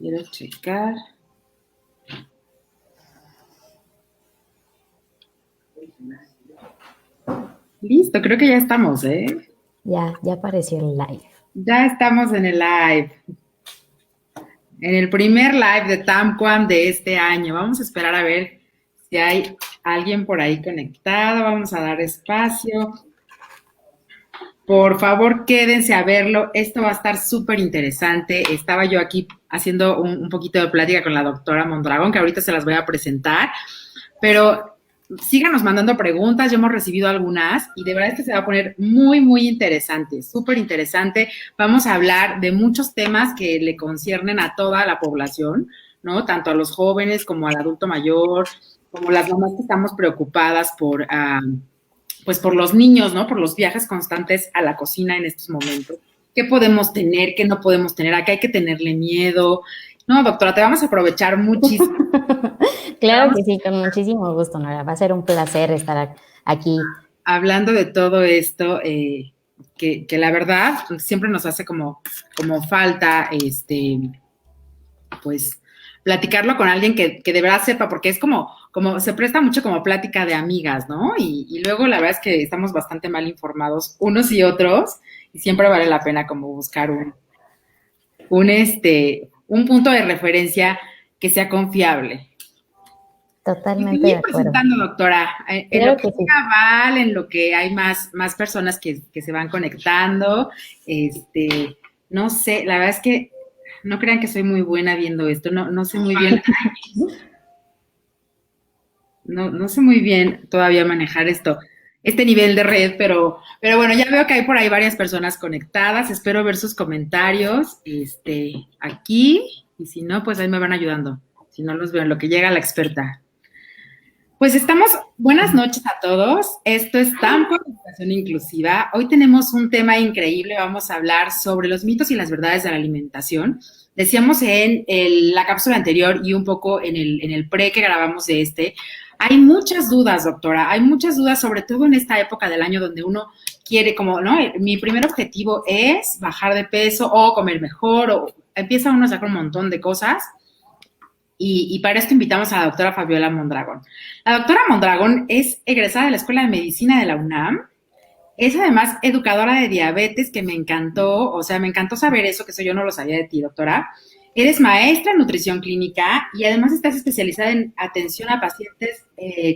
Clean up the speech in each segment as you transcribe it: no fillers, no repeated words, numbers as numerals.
Quiero checar. Listo, creo que ya estamos, ¿eh? Ya apareció el live. Ya estamos en el live. En el primer live de Tamquam de este año. Vamos a esperar a ver si hay alguien por ahí conectado. Vamos a dar espacio. Por favor, quédense a verlo. Esto va a estar súper interesante. Estaba yo aquí haciendo un poquito de plática con la doctora Mondragón, que ahorita se las voy a presentar. Pero síganos mandando preguntas, ya hemos recibido algunas y de verdad es que se va a poner muy, muy interesante, súper interesante. Vamos a hablar de muchos temas que le conciernen a toda la población, ¿no? Tanto a los jóvenes como al adulto mayor, como las mamás que estamos preocupadas pues por los niños, ¿no? Por los viajes constantes a la cocina en estos momentos. ¿Qué podemos tener? ¿Qué no podemos tener? ¿A qué hay que tenerle miedo? No, doctora, te vamos a aprovechar muchísimo. Claro que sí, con muchísimo gusto, Nora. Va a ser un placer estar aquí. Hablando de todo esto, que la verdad siempre nos hace como falta, pues, platicarlo con alguien que de verdad sepa, porque es como se presta mucho como plática de amigas, ¿no? Y luego la verdad es que estamos bastante mal informados unos y otros, y siempre vale la pena como buscar un punto de referencia que sea confiable. Y Totalmente de sigue acuerdo. presentando, doctora, en lo Claro que que sí. llega Val, en lo que hay más personas que se van conectando, no sé, la verdad es que no crean que soy muy buena viendo esto, no sé muy bien, no sé muy bien todavía manejar este nivel de red, pero bueno, ya veo que hay por ahí varias personas conectadas, espero ver sus comentarios, aquí, y si no, pues ahí me van ayudando, si no los veo en lo que llega la experta. Pues estamos, buenas noches a todos. Esto es Tampa Educación Inclusiva. Hoy tenemos un tema increíble. Vamos a hablar sobre los mitos y las verdades de la alimentación. Decíamos en la cápsula anterior y un poco en el pre que grabamos de hay muchas dudas, doctora. Hay muchas dudas, sobre todo en esta época del año donde uno quiere como, ¿no? Mi primer objetivo es bajar de peso o comer mejor o empieza uno a sacar un montón de cosas. Y para esto invitamos a la doctora Fabiola Mondragón. La doctora Mondragón es egresada de la Escuela de Medicina de la UNAM. Es además educadora de diabetes, que me encantó, o sea, me encantó saber eso, que eso yo no lo sabía de ti, doctora. Eres maestra en nutrición clínica y además estás especializada en atención a pacientes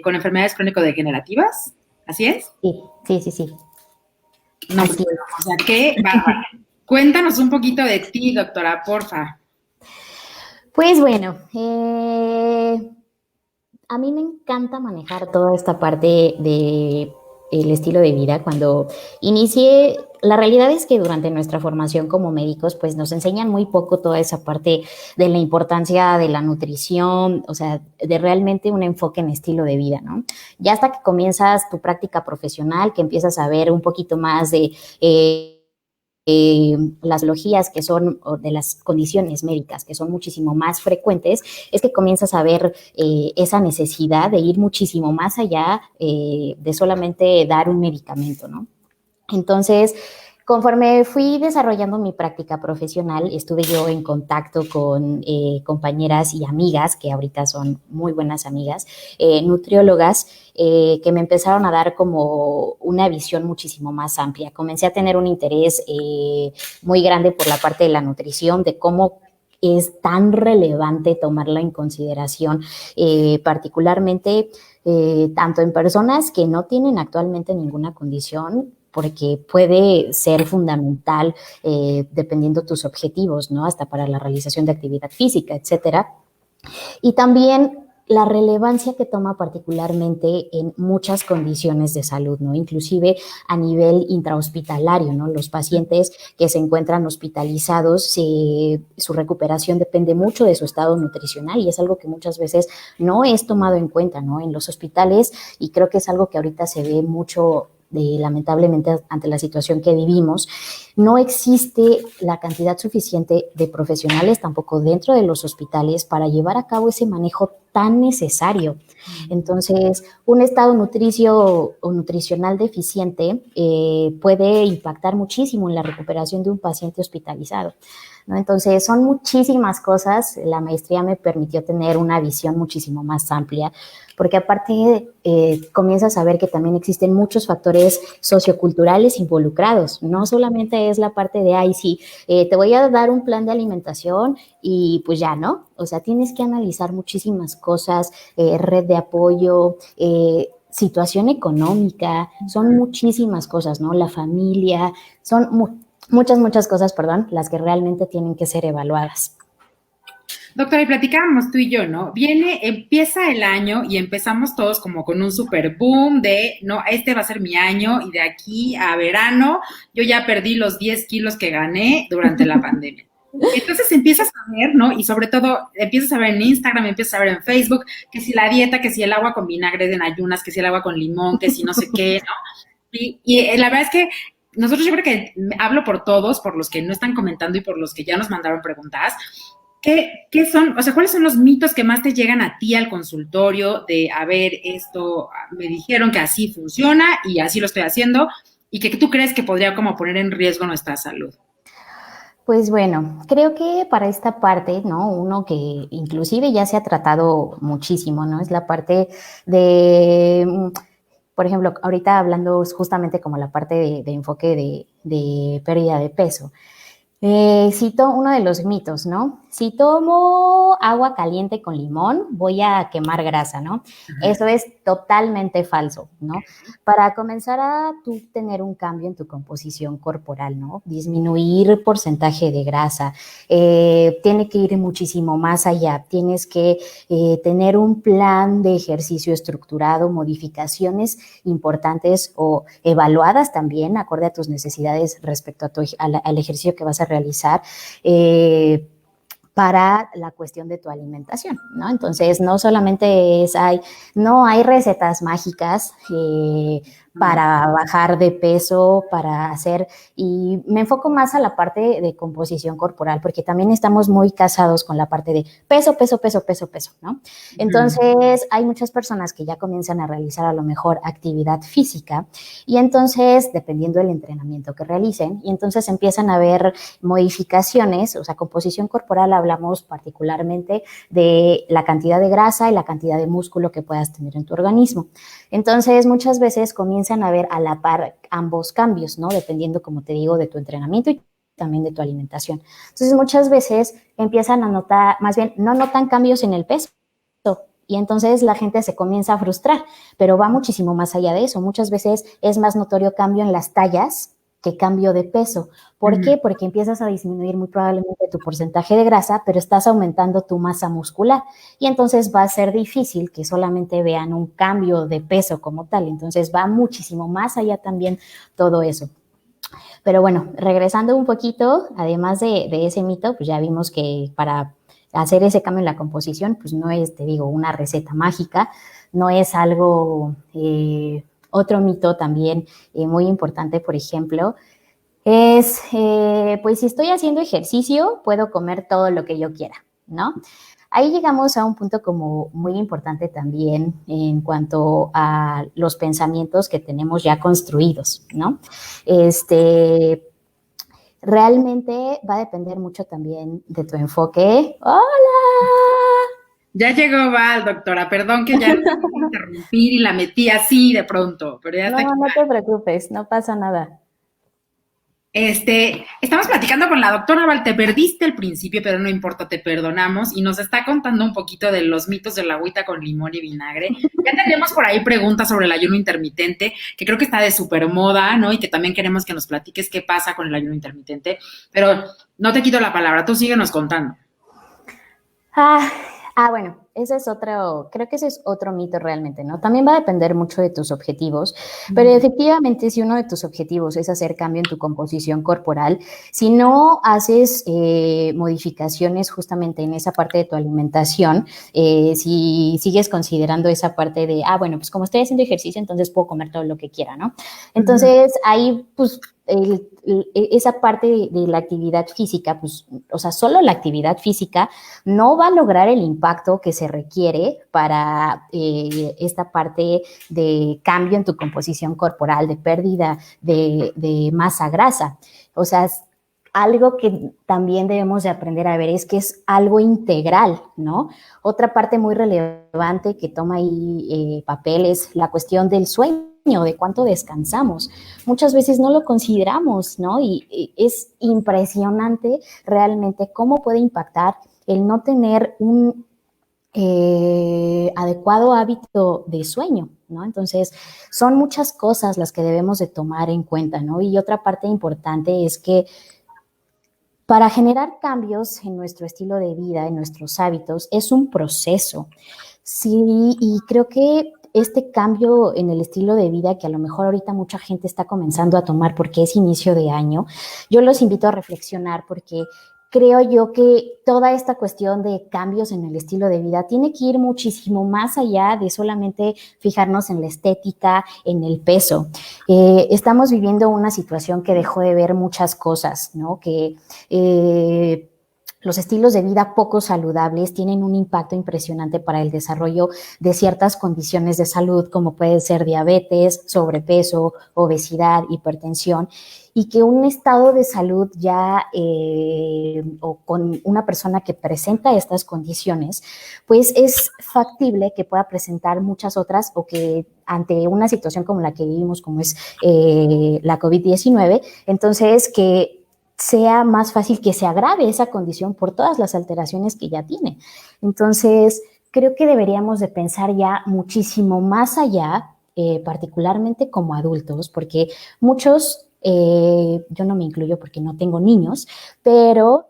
con enfermedades crónico-degenerativas. ¿Así es? Sí. No, pues, Así bueno, o es. sea, qué bárbara. Cuéntanos un poquito de ti, doctora, porfa. Pues bueno, a mí me encanta manejar toda esta parte de el estilo de vida. Cuando inicié, la realidad es que durante nuestra formación como médicos, pues nos enseñan muy poco toda esa parte de la importancia de la nutrición, o sea, de realmente un enfoque en estilo de vida, ¿no? Ya hasta que comienzas tu práctica profesional, que empiezas a ver un poquito más de las patologías que son, o de las condiciones médicas que son muchísimo más frecuentes, es que comienzas a ver esa necesidad de ir muchísimo más allá de solamente dar un medicamento, ¿no? Entonces, conforme fui desarrollando mi práctica profesional, estuve yo en contacto con compañeras y amigas, que ahorita son muy buenas amigas, nutriólogas, que me empezaron a dar como una visión muchísimo más amplia. Comencé a tener un interés muy grande por la parte de la nutrición, de cómo es tan relevante tomarla en consideración, particularmente tanto en personas que no tienen actualmente ninguna condición, porque puede ser fundamental dependiendo tus objetivos, ¿no? Hasta para la realización de actividad física, etcétera. Y también la relevancia que toma particularmente en muchas condiciones de salud, ¿no? Inclusive a nivel intrahospitalario, ¿no? Los pacientes que se encuentran hospitalizados, su recuperación depende mucho de su estado nutricional y es algo que muchas veces no es tomado en cuenta, ¿no? En los hospitales, y creo que es algo que ahorita se ve mucho lamentablemente ante la situación que vivimos, no existe la cantidad suficiente de profesionales tampoco dentro de los hospitales para llevar a cabo ese manejo tan necesario. Entonces, un estado nutricio o nutricional deficiente puede impactar muchísimo en la recuperación de un paciente hospitalizado, ¿no? Entonces, son muchísimas cosas. La maestría me permitió tener una visión muchísimo más amplia, porque aparte comienzas a ver que también existen muchos factores socioculturales involucrados. No solamente es la parte de, ay, sí, te voy a dar un plan de alimentación y pues ya, ¿no? O sea, tienes que analizar muchísimas cosas, red de apoyo, situación económica, son muchísimas cosas, ¿no? La familia, son muchas cosas, perdón, las que realmente tienen que ser evaluadas. Doctora, y platicábamos tú y yo, ¿no? Empieza el año y empezamos todos como con un super boom de, no, este va a ser mi año y de aquí a verano yo ya perdí los 10 kilos que gané durante la pandemia. Entonces empiezas a ver, ¿no? Y sobre todo empiezas a ver en Instagram, empiezas a ver en Facebook, que si la dieta, que si el agua con vinagre en ayunas, que si el agua con limón, que si no sé qué, ¿no? Y la verdad es que nosotros, yo creo que hablo por todos, por los que no están comentando y por los que ya nos mandaron preguntas. ¿Qué son, o sea, cuáles son los mitos que más te llegan a ti al consultorio de, a ver, esto me dijeron que así funciona y así lo estoy haciendo y que tú crees que podría como poner en riesgo nuestra salud? Pues bueno, creo que para esta parte, ¿no? Uno que inclusive ya se ha tratado muchísimo, ¿no? Es la parte de, por ejemplo, ahorita hablando justamente como la parte de enfoque de pérdida de peso. Cito uno de los mitos, ¿no? Si tomo agua caliente con limón, voy a quemar grasa, ¿no? Eso es totalmente falso, ¿no? Para comenzar a tú tener un cambio en tu composición corporal, ¿no? Disminuir porcentaje de grasa, tiene que ir muchísimo más allá. Tienes que tener un plan de ejercicio estructurado, modificaciones importantes o evaluadas también, acorde a tus necesidades respecto a al ejercicio que vas a realizar, para la cuestión de tu alimentación, ¿no? Entonces, no solamente no hay recetas mágicas para bajar de peso, para hacer, y me enfoco más a la parte de composición corporal, porque también estamos muy casados con la parte de peso, ¿no? Entonces, hay muchas personas que ya comienzan a realizar a lo mejor actividad física, y entonces, dependiendo del entrenamiento que realicen, y entonces empiezan a ver modificaciones, o sea, composición corporal, hablamos particularmente de la cantidad de grasa y la cantidad de músculo que puedas tener en tu organismo. Entonces, muchas veces comienzan a ver a la par ambos cambios, ¿no? Dependiendo, como te digo, de tu entrenamiento y también de tu alimentación. Entonces, muchas veces empiezan a notar, más bien, no notan cambios en el peso, y entonces la gente se comienza a frustrar, pero va muchísimo más allá de eso. Muchas veces es más notorio cambio en las tallas que cambio de peso. ¿Por qué? Porque empiezas a disminuir muy probablemente tu porcentaje de grasa, pero estás aumentando tu masa muscular. Y entonces va a ser difícil que solamente vean un cambio de peso como tal. Entonces va muchísimo más allá también todo eso. Pero bueno, regresando un poquito, además de ese mito, pues ya vimos que para hacer ese cambio en la composición, pues no es, te digo, una receta mágica, no es algo... otro mito también muy importante, por ejemplo, es, pues si estoy haciendo ejercicio, puedo comer todo lo que yo quiera, ¿no? Ahí llegamos a un punto como muy importante también en cuanto a los pensamientos que tenemos ya construidos, ¿no? Realmente va a depender mucho también de tu enfoque. ¡Hola! Ya llegó Val, doctora, perdón que ya la voy a interrumpir y la metí así de pronto, pero ya está aquí. No te preocupes, no pasa nada. Estamos platicando con la doctora Val, te perdiste el principio, pero no importa, te perdonamos y nos está contando un poquito de los mitos de la agüita con limón y vinagre. Ya tenemos por ahí preguntas sobre el ayuno intermitente, que creo que está de súper moda, ¿no? Y que también queremos que nos platiques qué pasa con el ayuno intermitente, pero no te quito la palabra, tú síguenos contando. Bueno, creo que ese es otro mito realmente, ¿no? También va a depender mucho de tus objetivos, pero efectivamente si uno de tus objetivos es hacer cambio en tu composición corporal, si no haces modificaciones justamente en esa parte de tu alimentación, si sigues considerando esa parte de, bueno, pues como estoy haciendo ejercicio, entonces puedo comer todo lo que quiera, ¿no? Entonces ahí, pues esa parte de la actividad física, pues, o sea, solo la actividad física no va a lograr el impacto que se requiere para esta parte de cambio en tu composición corporal, de pérdida de masa grasa. O sea, algo que también debemos de aprender a ver es que es algo integral, ¿no? Otra parte muy relevante que toma ahí papel es la cuestión del sueño, de cuánto descansamos. Muchas veces no lo consideramos, ¿no? Y es impresionante realmente cómo puede impactar el no tener un adecuado hábito de sueño, ¿no? Entonces, son muchas cosas las que debemos de tomar en cuenta, ¿no? Y otra parte importante es que para generar cambios en nuestro estilo de vida, en nuestros hábitos, es un proceso. Sí, y creo que este cambio en el estilo de vida que a lo mejor ahorita mucha gente está comenzando a tomar porque es inicio de año, yo los invito a reflexionar porque creo yo que toda esta cuestión de cambios en el estilo de vida tiene que ir muchísimo más allá de solamente fijarnos en la estética, en el peso. Estamos viviendo una situación que dejó de ver muchas cosas, ¿no? Que los estilos de vida poco saludables tienen un impacto impresionante para el desarrollo de ciertas condiciones de salud, como puede ser diabetes, sobrepeso, obesidad, hipertensión, y que un estado de salud ya o con una persona que presenta estas condiciones, pues es factible que pueda presentar muchas otras o que ante una situación como la que vivimos, como es la COVID-19, entonces que sea más fácil que se agrave esa condición por todas las alteraciones que ya tiene. Entonces, creo que deberíamos de pensar ya muchísimo más allá, particularmente como adultos, porque muchos, yo no me incluyo porque no tengo niños, pero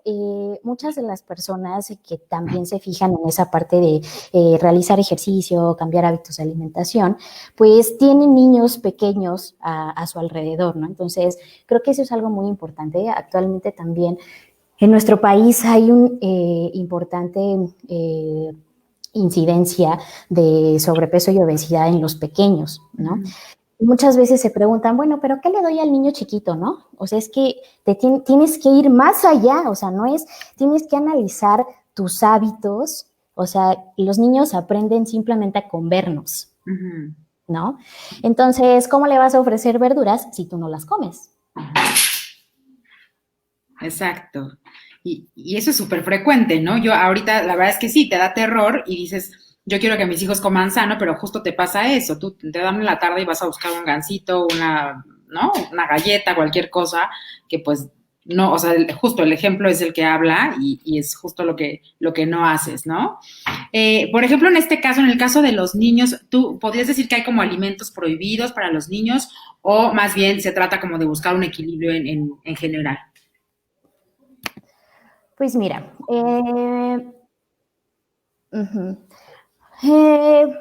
muchas de las personas que también se fijan en esa parte de realizar ejercicio, cambiar hábitos de alimentación, pues tienen niños pequeños a su alrededor, ¿no? Entonces, creo que eso es algo muy importante. Actualmente también en nuestro país hay un importante incidencia de sobrepeso y obesidad en los pequeños, ¿no? Muchas veces se preguntan, bueno, pero ¿qué le doy al niño chiquito, no? O sea, es que tienes que ir más allá, o sea, no es, tienes que analizar tus hábitos, o sea, los niños aprenden simplemente con vernos, ¿no? Entonces, ¿cómo le vas a ofrecer verduras si tú no las comes? Exacto. Y eso es súper frecuente, ¿no? Yo ahorita, la verdad es que sí, te da terror y dices, yo quiero que mis hijos coman sano, pero justo te pasa eso. Tú te dan en la tarde y vas a buscar un gansito, una, ¿no? Una galleta, cualquier cosa, que pues no, o sea, justo el ejemplo es el que habla y es justo lo que no haces, ¿no? Por ejemplo, en este caso, en el caso de los niños, ¿tú podrías decir que hay como alimentos prohibidos para los niños o más bien se trata como de buscar un equilibrio en general? Pues mira, uh-huh. eh,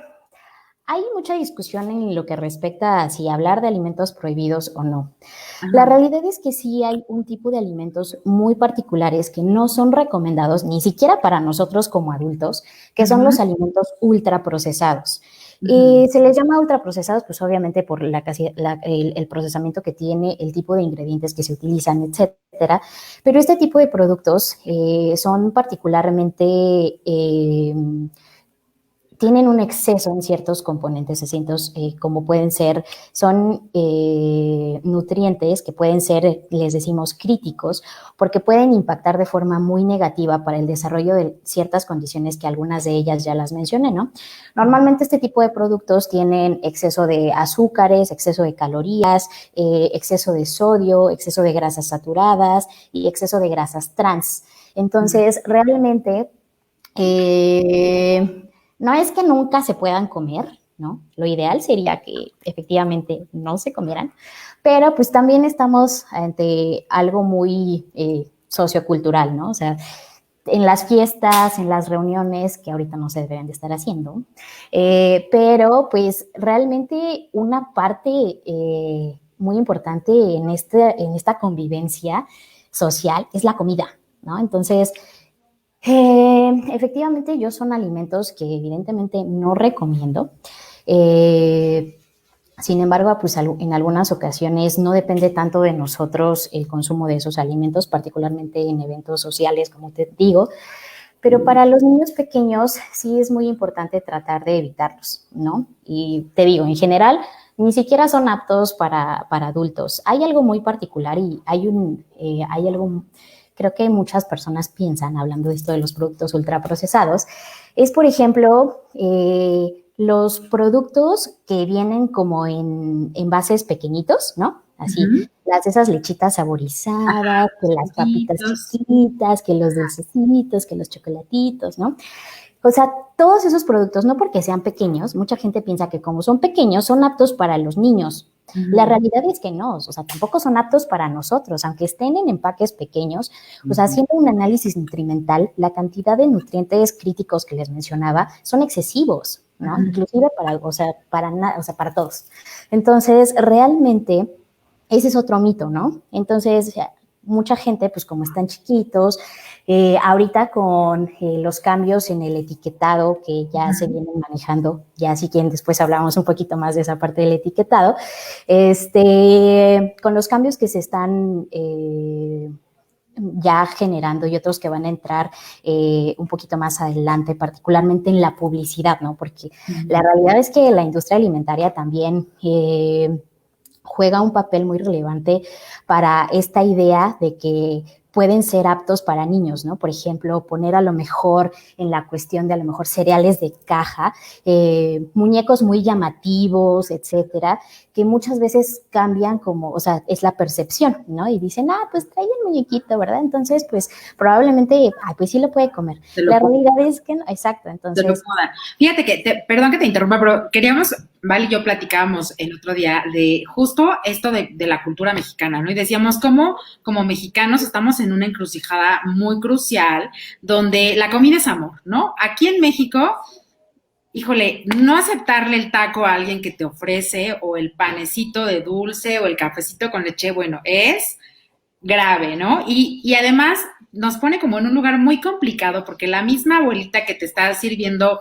hay mucha discusión en lo que respecta a si hablar de alimentos prohibidos o no. La realidad es que sí hay un tipo de alimentos muy particulares que no son recomendados ni siquiera para nosotros como adultos, que son los alimentos ultraprocesados. Se les llama ultraprocesados, pues obviamente por el procesamiento que tiene, el tipo de ingredientes que se utilizan, etcétera. Pero este tipo de productos son particularmente tienen un exceso en ciertos componentes, como pueden ser, son nutrientes que pueden ser, les decimos, críticos, porque pueden impactar de forma muy negativa para el desarrollo de ciertas condiciones que algunas de ellas ya las mencioné, ¿no? Normalmente este tipo de productos tienen exceso de azúcares, exceso de calorías, exceso de sodio, exceso de grasas saturadas y exceso de grasas trans. Entonces, realmente no es que nunca se puedan comer, ¿no? Lo ideal sería que efectivamente no se comieran, pero pues también estamos ante algo muy sociocultural, ¿no? O sea, en las fiestas, en las reuniones, que ahorita no se deberían de estar haciendo, pero pues realmente una parte muy importante en esta convivencia social es la comida, ¿no? Entonces, efectivamente, son alimentos que evidentemente no recomiendo. Sin embargo, pues en algunas ocasiones no depende tanto de nosotros el consumo de esos alimentos, particularmente en eventos sociales, como te digo, pero para los niños pequeños sí es muy importante tratar de evitarlos, ¿no? Y te digo, en general, ni siquiera son aptos para adultos. Hay algo muy particular y hay algo, creo que muchas personas piensan, hablando de esto de los productos ultraprocesados, es, por ejemplo, los productos que vienen como en envases pequeñitos, ¿no? Así, Ujú. esas lechitas saborizadas, que Los las papitas pollitos. chiquitas, que los dulcecitos, que los chocolatitos, ¿no? O sea, todos esos productos, no porque sean pequeños, mucha gente piensa que como son pequeños, son aptos para los niños. La Ujú, realidad es que no, o sea, tampoco son aptos para nosotros, aunque estén en empaques pequeños. O sea, ujú, haciendo un análisis nutrimental, la cantidad de nutrientes críticos que les mencionaba son excesivos, ¿no? ujú. Inclusive para, o sea, o sea, para todos. Entonces, realmente, ese es otro mito, ¿no? Entonces, mucha gente, pues como están chiquitos, ahorita con los cambios en el etiquetado que ya se Ujú. vienen manejando, ya si quieren después hablamos un poquito más de esa parte del etiquetado, con los cambios que se están ya generando y otros que van a entrar un poquito más adelante, particularmente en la publicidad, ¿no? Porque la Ujú. realidad es que la industria alimentaria también juega un papel muy relevante para esta idea de que pueden ser aptos para niños, ¿no? Por ejemplo, poner a lo mejor en la cuestión de a lo mejor cereales de caja, muñecos muy llamativos, etcétera, que muchas veces cambian como, o sea, es la percepción, ¿no? Y dicen, pues trae el muñequito, ¿verdad? Entonces, pues probablemente, pues sí lo puede comer. Te lo La puedo, realidad es que no, exacto, te lo entonces, puedo dar. Fíjate que, perdón que te interrumpa, pero queríamos, Val y yo platicábamos el otro día de justo esto de la cultura mexicana, ¿no? Y decíamos cómo como mexicanos estamos en una encrucijada muy crucial donde la comida es amor, ¿no? Aquí en México, híjole, no aceptarle el taco a alguien que te ofrece o el panecito de dulce o el cafecito con leche, bueno, es grave, ¿no? Y además nos pone como en un lugar muy complicado porque la misma abuelita que te está sirviendo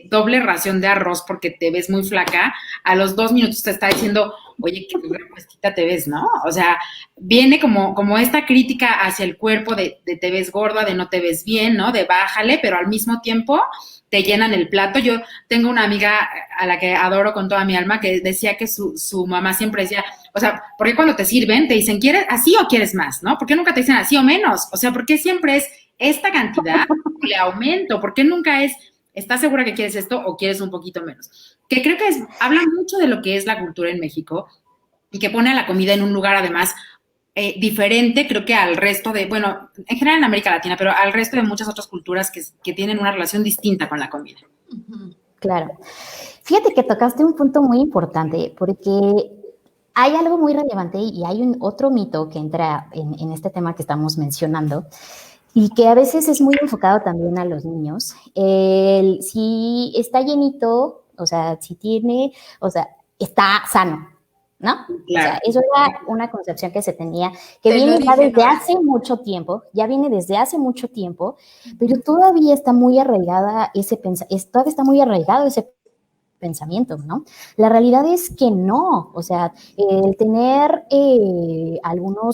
doble ración de arroz porque te ves muy flaca, a los 2 minutos te está diciendo, oye, qué puestita te ves, ¿no? O sea, viene como esta crítica hacia el cuerpo de te ves gorda, de no te ves bien, ¿no? De bájale, pero al mismo tiempo te llenan el plato. Yo tengo una amiga a la que adoro con toda mi alma que decía que su mamá siempre decía, o sea, ¿por qué cuando te sirven te dicen, ¿quieres así o quieres más? ¿No? ¿Por qué nunca te dicen así o menos? O sea, ¿por qué siempre es esta cantidad? Le aumento. ¿Por qué nunca es, estás segura que quieres esto o quieres un poquito menos? Que creo que habla mucho de lo que es la cultura en México y que pone a la comida en un lugar además diferente, creo que al resto de, bueno, en general en América Latina, pero al resto de muchas otras culturas que tienen una relación distinta con la comida. claro. Fíjate que tocaste un punto muy importante porque hay algo muy relevante y hay otro mito que entra en este tema que estamos mencionando y que a veces es muy enfocado también a los niños. Si está llenito, o sea, si tiene, o sea, está sano, ¿no? O sea, Claro. eso era una concepción que se tenía, que Te lo viene ya dije, desde Nora. hace mucho tiempo, ya viene desde hace mucho tiempo, pero todavía está muy arraigada todavía está muy arraigado ese pensamiento, ¿no? La realidad es que no, o sea, el tener o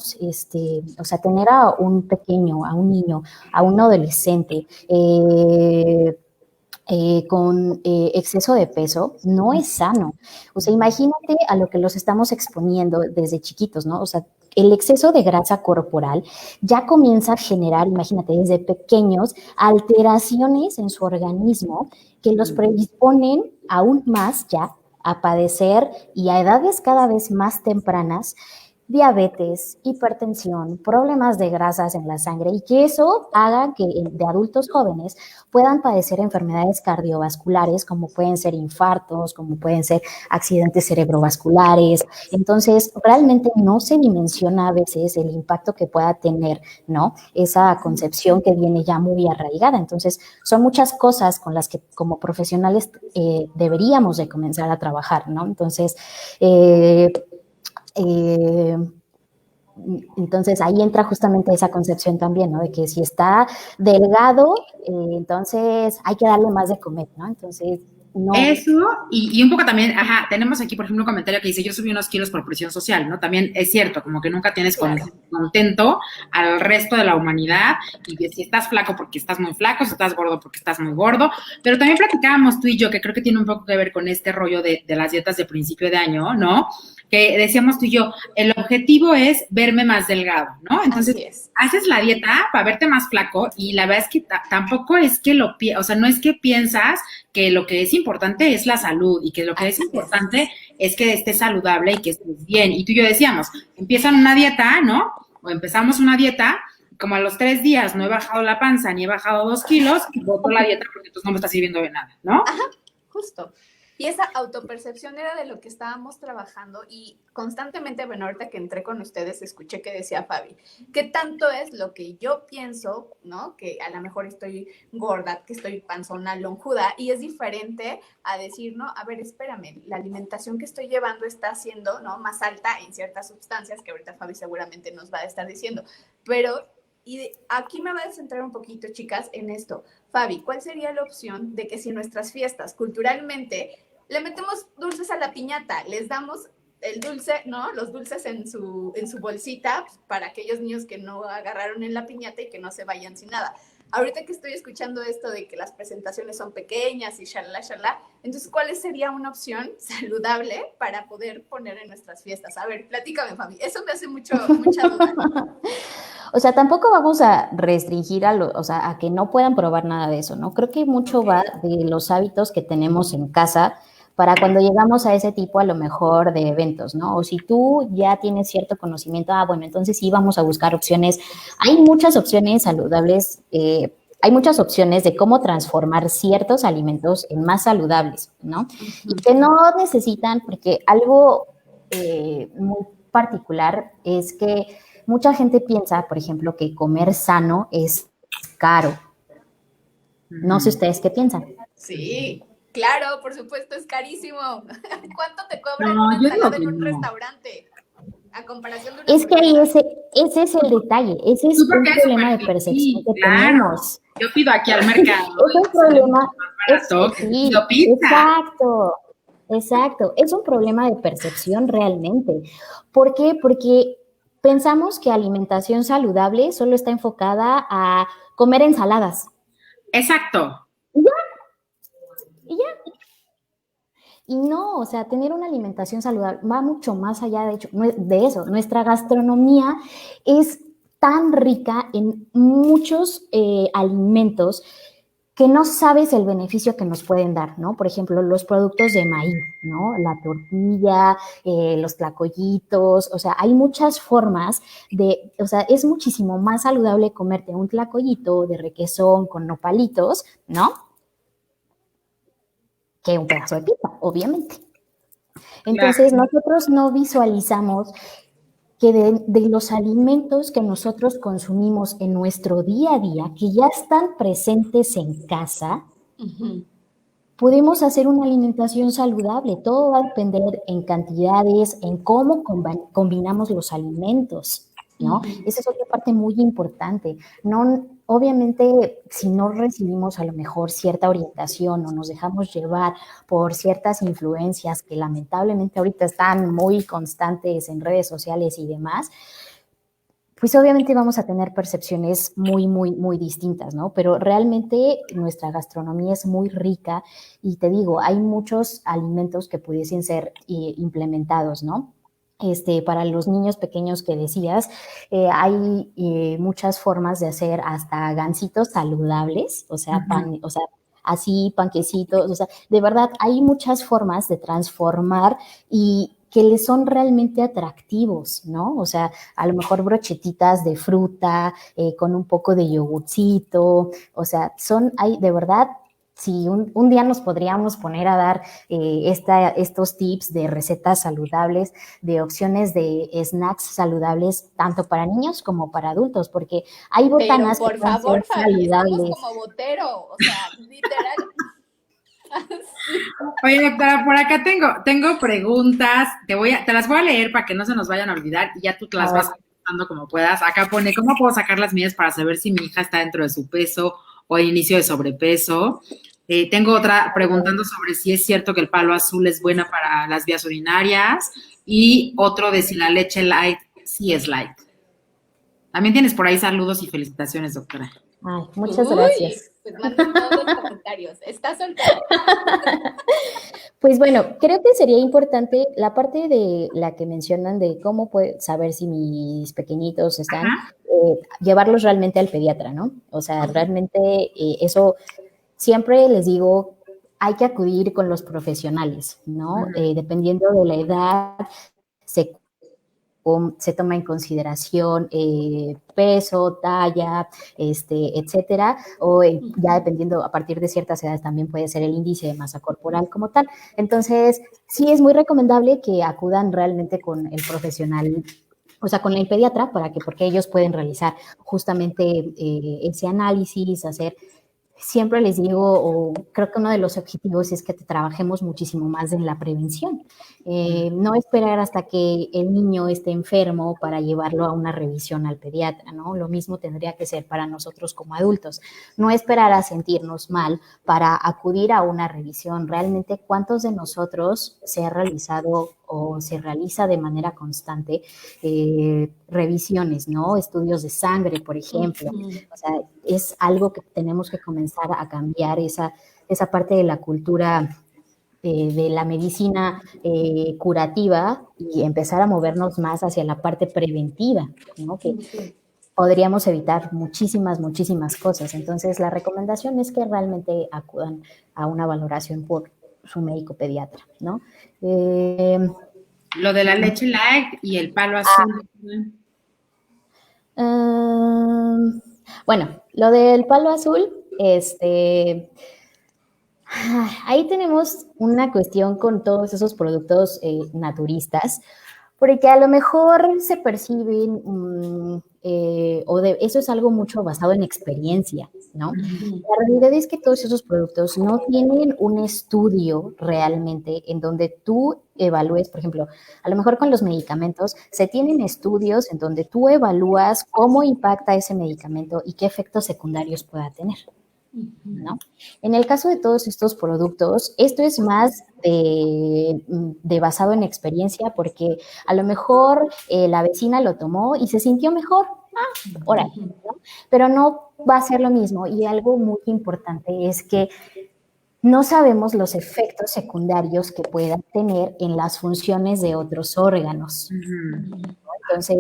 sea, tener a un pequeño, a un niño, a un adolescente, con exceso de peso no es sano. O sea, imagínate a lo que los estamos exponiendo desde chiquitos, ¿no? O sea, el exceso de grasa corporal ya comienza a generar, imagínate, desde pequeños, alteraciones en su organismo que los predisponen aún más ya a padecer y a edades cada vez más tempranas diabetes, hipertensión, problemas de grasas en la sangre y que eso haga que de adultos jóvenes puedan padecer enfermedades cardiovasculares como pueden ser infartos, como pueden ser accidentes cerebrovasculares. Entonces, realmente no se dimensiona a veces el impacto que pueda tener, ¿no? Esa concepción que viene ya muy arraigada. Entonces, son muchas cosas con las que como profesionales deberíamos de comenzar a trabajar, ¿no? Entonces, eh, entonces ahí entra justamente esa concepción también, ¿no? De que si está delgado, entonces hay que darle más de comer, ¿no? Entonces No. Eso, y un poco también, tenemos aquí, por ejemplo, un comentario que dice, yo subí unos kilos por presión social, ¿no? También es cierto, como que nunca tienes contento al resto de la humanidad, y que si estás flaco porque estás muy flaco, si estás gordo porque estás muy gordo, pero también platicábamos tú y yo, que creo que tiene un poco que ver con este rollo de las dietas de principio de año, ¿no? Que decíamos tú y yo, el objetivo es verme más delgado, ¿no? Entonces, haces la dieta para verte más flaco, y la verdad es que tampoco es que o sea, no es que piensas que lo que es importante es la salud, y que lo que es importante es que estés saludable y que estés bien. Y tú y yo decíamos, empiezan una dieta, ¿no? O empezamos una dieta, como a los 3 días no he bajado la panza ni he bajado 2 kilos, y boto la dieta porque entonces no me está sirviendo de nada, ¿no? Ajá, justo. Y esa autopercepción era de lo que estábamos trabajando, y constantemente, bueno, ahorita que entré con ustedes, escuché que decía Fabi, ¿qué tanto es lo que yo pienso, ¿no? Que a lo mejor estoy gorda, que estoy panzona, lonjuda, y es diferente a decir, no, a ver, espérame, la alimentación que estoy llevando está siendo, ¿no?, más alta en ciertas sustancias, que ahorita Fabi seguramente nos va a estar diciendo, pero... Y aquí me voy a centrar un poquito, chicas, en esto. Fabi, ¿cuál sería la opción de que si en nuestras fiestas culturalmente le metemos dulces a la piñata, les damos el dulce, ¿no? Los dulces en su bolsita para aquellos niños que no agarraron en la piñata y que no se vayan sin nada? Ahorita que estoy escuchando esto de que las presentaciones son pequeñas y shalala, shalala, entonces, ¿cuál sería una opción saludable para poder poner en nuestras fiestas? A ver, platícame, Fabi. Eso me hace mucha duda. O sea, tampoco vamos a restringir a que no puedan probar nada de eso, ¿no? Creo que mucho va de los hábitos que tenemos en casa para cuando llegamos a ese tipo, a lo mejor, de eventos, ¿no? O si tú ya tienes cierto conocimiento, bueno, entonces sí vamos a buscar opciones. Hay muchas opciones saludables, hay muchas opciones de cómo transformar ciertos alimentos en más saludables, ¿no? Y que no necesitan, porque algo muy particular es que mucha gente piensa, por ejemplo, que comer sano es caro. No sé ustedes qué piensan. Sí, claro, por supuesto, es carísimo. ¿Cuánto te cobran una ensalada en un restaurante? A comparación de una Es que ahí ese es el detalle, ese es un problema de percepción que tenemos. Yo pido aquí al mercado. Es un problema. Exacto. Es un problema de percepción realmente. ¿Por qué? Porque pensamos que alimentación saludable solo está enfocada a comer ensaladas. Exacto. Y ya. Y no, o sea, tener una alimentación saludable va mucho más allá, de hecho, de eso. Nuestra gastronomía es tan rica en muchos alimentos que no sabes el beneficio que nos pueden dar, ¿no? Por ejemplo, los productos de maíz, ¿no? La tortilla, los tlacoyitos, o sea, hay muchas formas o sea, es muchísimo más saludable comerte un tlacoyito de requesón con nopalitos, ¿no? Que un pedazo de pizza, obviamente. Entonces, nosotros no visualizamos que de los alimentos que nosotros consumimos en nuestro día a día, que ya están presentes en casa, podemos hacer una alimentación saludable. Todo va a depender en cantidades, en cómo combinamos los alimentos, ¿no? Esa es otra parte muy importante. Obviamente, si no recibimos a lo mejor cierta orientación o nos dejamos llevar por ciertas influencias que lamentablemente ahorita están muy constantes en redes sociales y demás, pues obviamente vamos a tener percepciones muy, muy, muy distintas, ¿no? Pero realmente nuestra gastronomía es muy rica y te digo, hay muchos alimentos que pudiesen ser implementados, ¿no? Para los niños pequeños que decías, hay muchas formas de hacer hasta gansitos saludables, o sea, así panquecitos, o sea, de verdad hay muchas formas de transformar y que les son realmente atractivos, ¿no? O sea, a lo mejor brochetitas de fruta con un poco de yogurcito, o sea, hay de verdad. Si un día nos podríamos poner a dar estos tips de recetas saludables, de opciones de snacks saludables, tanto para niños como para adultos, porque hay botanas que pueden ser saludables. Estamos como Botero, o sea, literal. Oye, doctora, por acá tengo preguntas, te las voy a leer para que no se nos vayan a olvidar y ya tú te las vas contestando como puedas. Acá pone, ¿cómo puedo sacar las mías para saber si mi hija está dentro de su peso o en inicio de sobrepeso? Tengo otra preguntando sobre si es cierto que el palo azul es buena para las vías urinarias y otro de si la leche light sí es light. También tienes por ahí saludos y felicitaciones, doctora. Ay, muchas gracias. Pues manden todos los comentarios. Está soltero. Pues bueno, creo que sería importante la parte de la que mencionan de cómo puedo saber si mis pequeñitos están, llevarlos realmente al pediatra, ¿no? O sea, realmente eso siempre les digo, hay que acudir con los profesionales, ¿no? Dependiendo de la edad, se se toma en consideración peso, talla, etcétera, o ya dependiendo a partir de ciertas edades también puede ser el índice de masa corporal como tal. Entonces, sí es muy recomendable que acudan realmente con el profesional, o sea, con el pediatra, porque ellos pueden realizar justamente ese análisis, hacer. Siempre les digo, o creo que uno de los objetivos es que trabajemos muchísimo más en la prevención. No esperar hasta que el niño esté enfermo para llevarlo a una revisión al pediatra, ¿no? Lo mismo tendría que ser para nosotros como adultos. No esperar a sentirnos mal para acudir a una revisión. Realmente, ¿cuántos de nosotros se ha realizado o se realiza de manera constante revisiones, ¿no? Estudios de sangre, por ejemplo. O sea, es algo que tenemos que comenzar a cambiar, esa parte de la cultura de la medicina curativa y empezar a movernos más hacia la parte preventiva, ¿no? Que podríamos evitar muchísimas cosas. Entonces, la recomendación es que realmente acudan a una valoración por su médico pediatra, ¿no? Lo de la leche light y el palo azul. Bueno, lo del palo azul, ahí tenemos una cuestión con todos esos productos naturistas, porque a lo mejor se perciben, eso es algo mucho basado en experiencia, ¿no? La realidad es que todos esos productos no tienen un estudio realmente en donde tú evalúes, por ejemplo, a lo mejor con los medicamentos, se tienen estudios en donde tú evalúas cómo impacta ese medicamento y qué efectos secundarios pueda tener, ¿no? En el caso de todos estos productos, esto es más de basado en experiencia, porque a lo mejor la vecina lo tomó y se sintió mejor, órale, ¿no? Pero no va a ser lo mismo. Y algo muy importante es que no sabemos los efectos secundarios que puedan tener en las funciones de otros órganos. Entonces,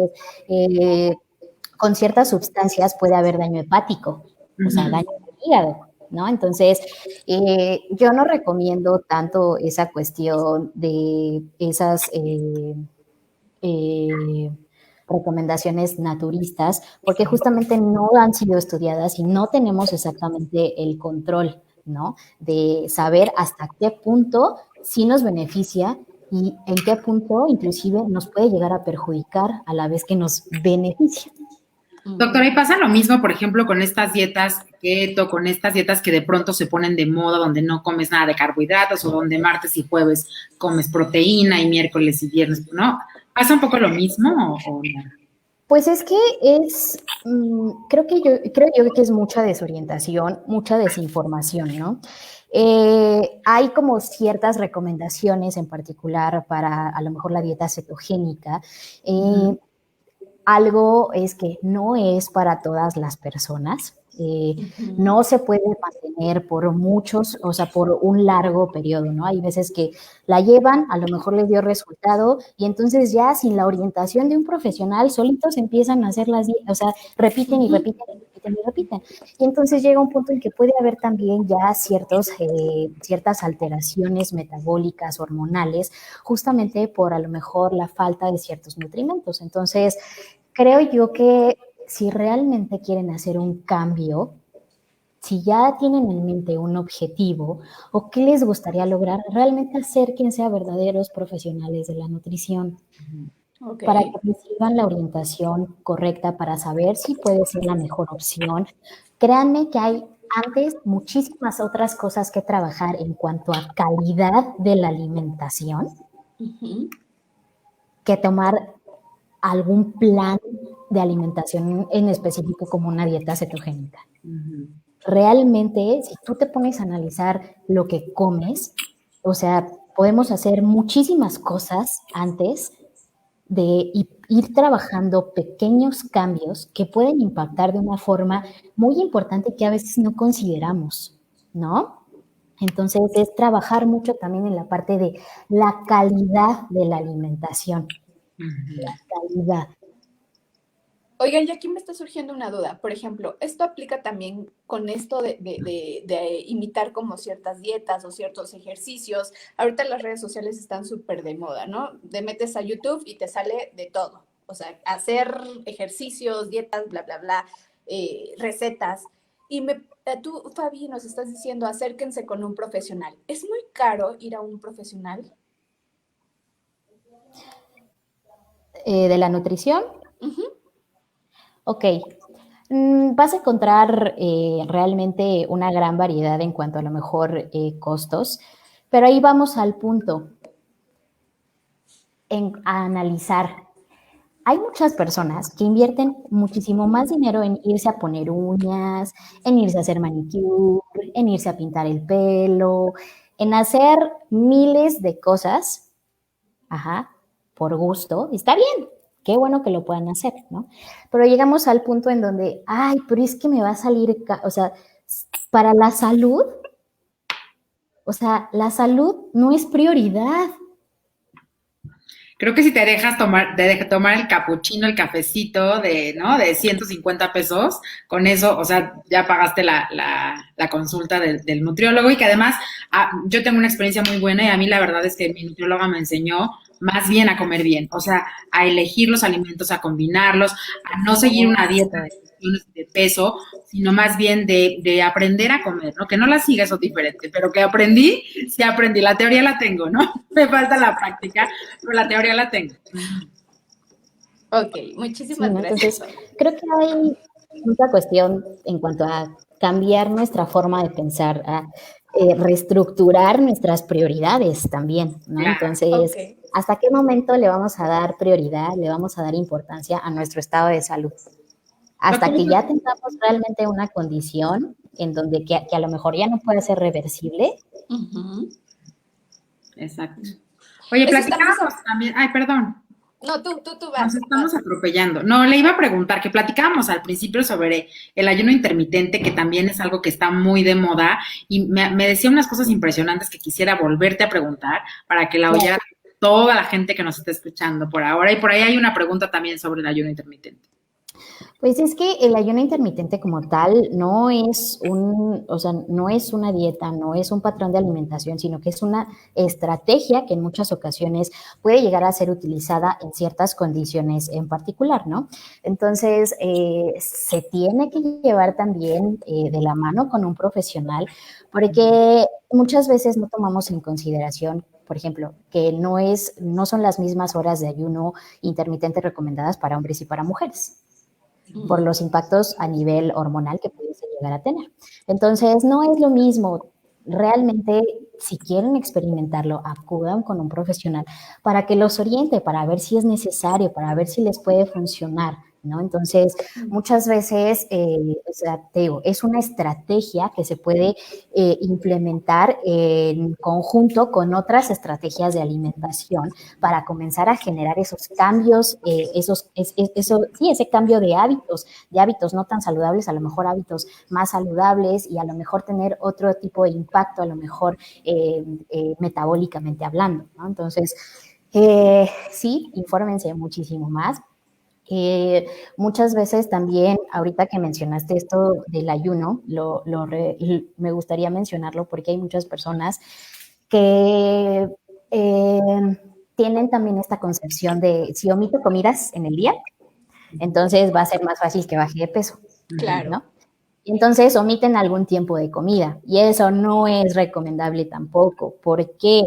con ciertas sustancias puede haber daño hepático, o sea, daño al hígado, ¿no? Entonces, yo no recomiendo tanto esa cuestión de esas recomendaciones naturistas, porque justamente no han sido estudiadas y no tenemos exactamente el control, ¿no? De saber hasta qué punto sí nos beneficia y en qué punto inclusive nos puede llegar a perjudicar a la vez que nos beneficia. Doctora, y pasa lo mismo, por ejemplo, con estas dietas keto, con estas dietas que de pronto se ponen de moda, donde no comes nada de carbohidratos o donde martes y jueves comes proteína y miércoles y viernes, ¿no? ¿Pasa un poco lo mismo o no? Pues es que creo yo que es mucha desorientación, mucha desinformación, ¿no? Hay como ciertas recomendaciones en particular para a lo mejor la dieta cetogénica. Algo es que no es para todas las personas. No se puede mantener por muchos, o sea, por un largo periodo, ¿no? Hay veces que la llevan, a lo mejor les dio resultado y entonces ya sin la orientación de un profesional, solitos empiezan a hacer o sea, repiten y repiten y repiten y repiten. Y entonces llega un punto en que puede haber también ya ciertas alteraciones metabólicas, hormonales, justamente por a lo mejor la falta de ciertos nutrimentos. Entonces, creo yo que si realmente quieren hacer un cambio, si ya tienen en mente un objetivo o qué les gustaría lograr, realmente acérquense a verdaderos profesionales de la nutrición para que reciban la orientación correcta para saber si puede ser la mejor opción. Créanme que hay antes muchísimas otras cosas que trabajar en cuanto a calidad de la alimentación que tomar algún plan de alimentación en específico como una dieta cetogénica. realmente, si tú te pones a analizar lo que comes, o sea, podemos hacer muchísimas cosas antes de ir trabajando pequeños cambios que pueden impactar de una forma muy importante que a veces no consideramos, ¿no? Entonces es trabajar mucho también en la parte de la calidad de la alimentación, la calidad. Oigan, y aquí me está surgiendo una duda. Por ejemplo, esto aplica también con esto de imitar como ciertas dietas o ciertos ejercicios. Ahorita las redes sociales están súper de moda, ¿no? Te metes a YouTube y te sale de todo. O sea, hacer ejercicios, dietas, bla, bla, bla, recetas. Y tú, Fabi, nos estás diciendo, acérquense con un profesional. ¿Es muy caro ir a un profesional? De la nutrición, Ujú. ok. Vas a encontrar realmente una gran variedad en cuanto a lo mejor costos, pero ahí vamos al punto, a analizar. Hay muchas personas que invierten muchísimo más dinero en irse a poner uñas, en irse a hacer manicure, en irse a pintar el pelo, en hacer miles de cosas, ajá, por gusto. Está bien, qué bueno que lo puedan hacer, ¿no? Pero llegamos al punto en donde, ay, pero es que me va a salir, o sea, para la salud, o sea, la salud no es prioridad. Creo que si te deja tomar el capuchino, el cafecito de, ¿no? De 150 pesos, con eso, o sea, ya pagaste la consulta del nutriólogo y que además yo tengo una experiencia muy buena y a mí la verdad es que mi nutrióloga me enseñó más bien a comer bien, o sea, a elegir los alimentos, a combinarlos, a no seguir una dieta de cuestiones de peso, sino más bien de aprender a comer, ¿no? Que no la siga, eso es diferente, pero que aprendí, sí aprendí, la teoría la tengo, ¿no? Me falta la práctica, pero la teoría la tengo. Ok, Sí, muchísimas ¿no? gracias, Entonces, Fabi. creo que hay mucha cuestión en cuanto a cambiar nuestra forma de pensar, a reestructurar nuestras prioridades también, ¿no? Claro. Ok. Entonces, ¿hasta qué momento le vamos a dar prioridad, le vamos a dar importancia a nuestro estado de salud? Lo que Hasta que ya tengamos realmente una condición en donde que a lo mejor ya no puede ser reversible. Ujú. Exacto. Oye, Eso está más... platicábamos también, ay, perdón, No, tú nos vas, estamos vas. atropellando. No, le iba a preguntar que platicábamos al principio sobre el ayuno intermitente, que también es algo que está muy de moda, y me decía unas cosas impresionantes que quisiera volverte a preguntar para que la Claro. oyera toda la gente que nos está escuchando por ahora. Y por ahí hay una pregunta también sobre el ayuno intermitente. Pues es que el ayuno intermitente como tal no es o sea, no es una dieta, no es un patrón de alimentación, sino que es una estrategia que en muchas ocasiones puede llegar a ser utilizada en ciertas condiciones en particular, ¿no? Entonces, se tiene que llevar también de la mano con un profesional, porque muchas veces no tomamos en consideración, por ejemplo, que no son las mismas horas de ayuno intermitente recomendadas para hombres y para mujeres por los impactos a nivel hormonal que pudiese llegar a tener. Entonces, no es lo mismo. Realmente, si quieren experimentarlo, acudan con un profesional para que los oriente, para ver si es necesario, para ver si les puede funcionar, ¿no? Entonces, muchas veces, o sea, te digo, es una estrategia que se puede implementar en conjunto con otras estrategias de alimentación para comenzar a generar esos cambios, sí, ese cambio de hábitos no tan saludables, a lo mejor hábitos más saludables y a lo mejor tener otro tipo de impacto, a lo mejor metabólicamente hablando, ¿no? Entonces, sí, infórmense muchísimo más. Muchas veces también, ahorita que mencionaste esto del ayuno, me gustaría mencionarlo porque hay muchas personas que tienen también esta concepción de si omito comidas en el día, entonces va a ser más fácil que baje de peso, Claro. ¿no? Y entonces omiten algún tiempo de comida y eso no es recomendable tampoco. ¿Por qué?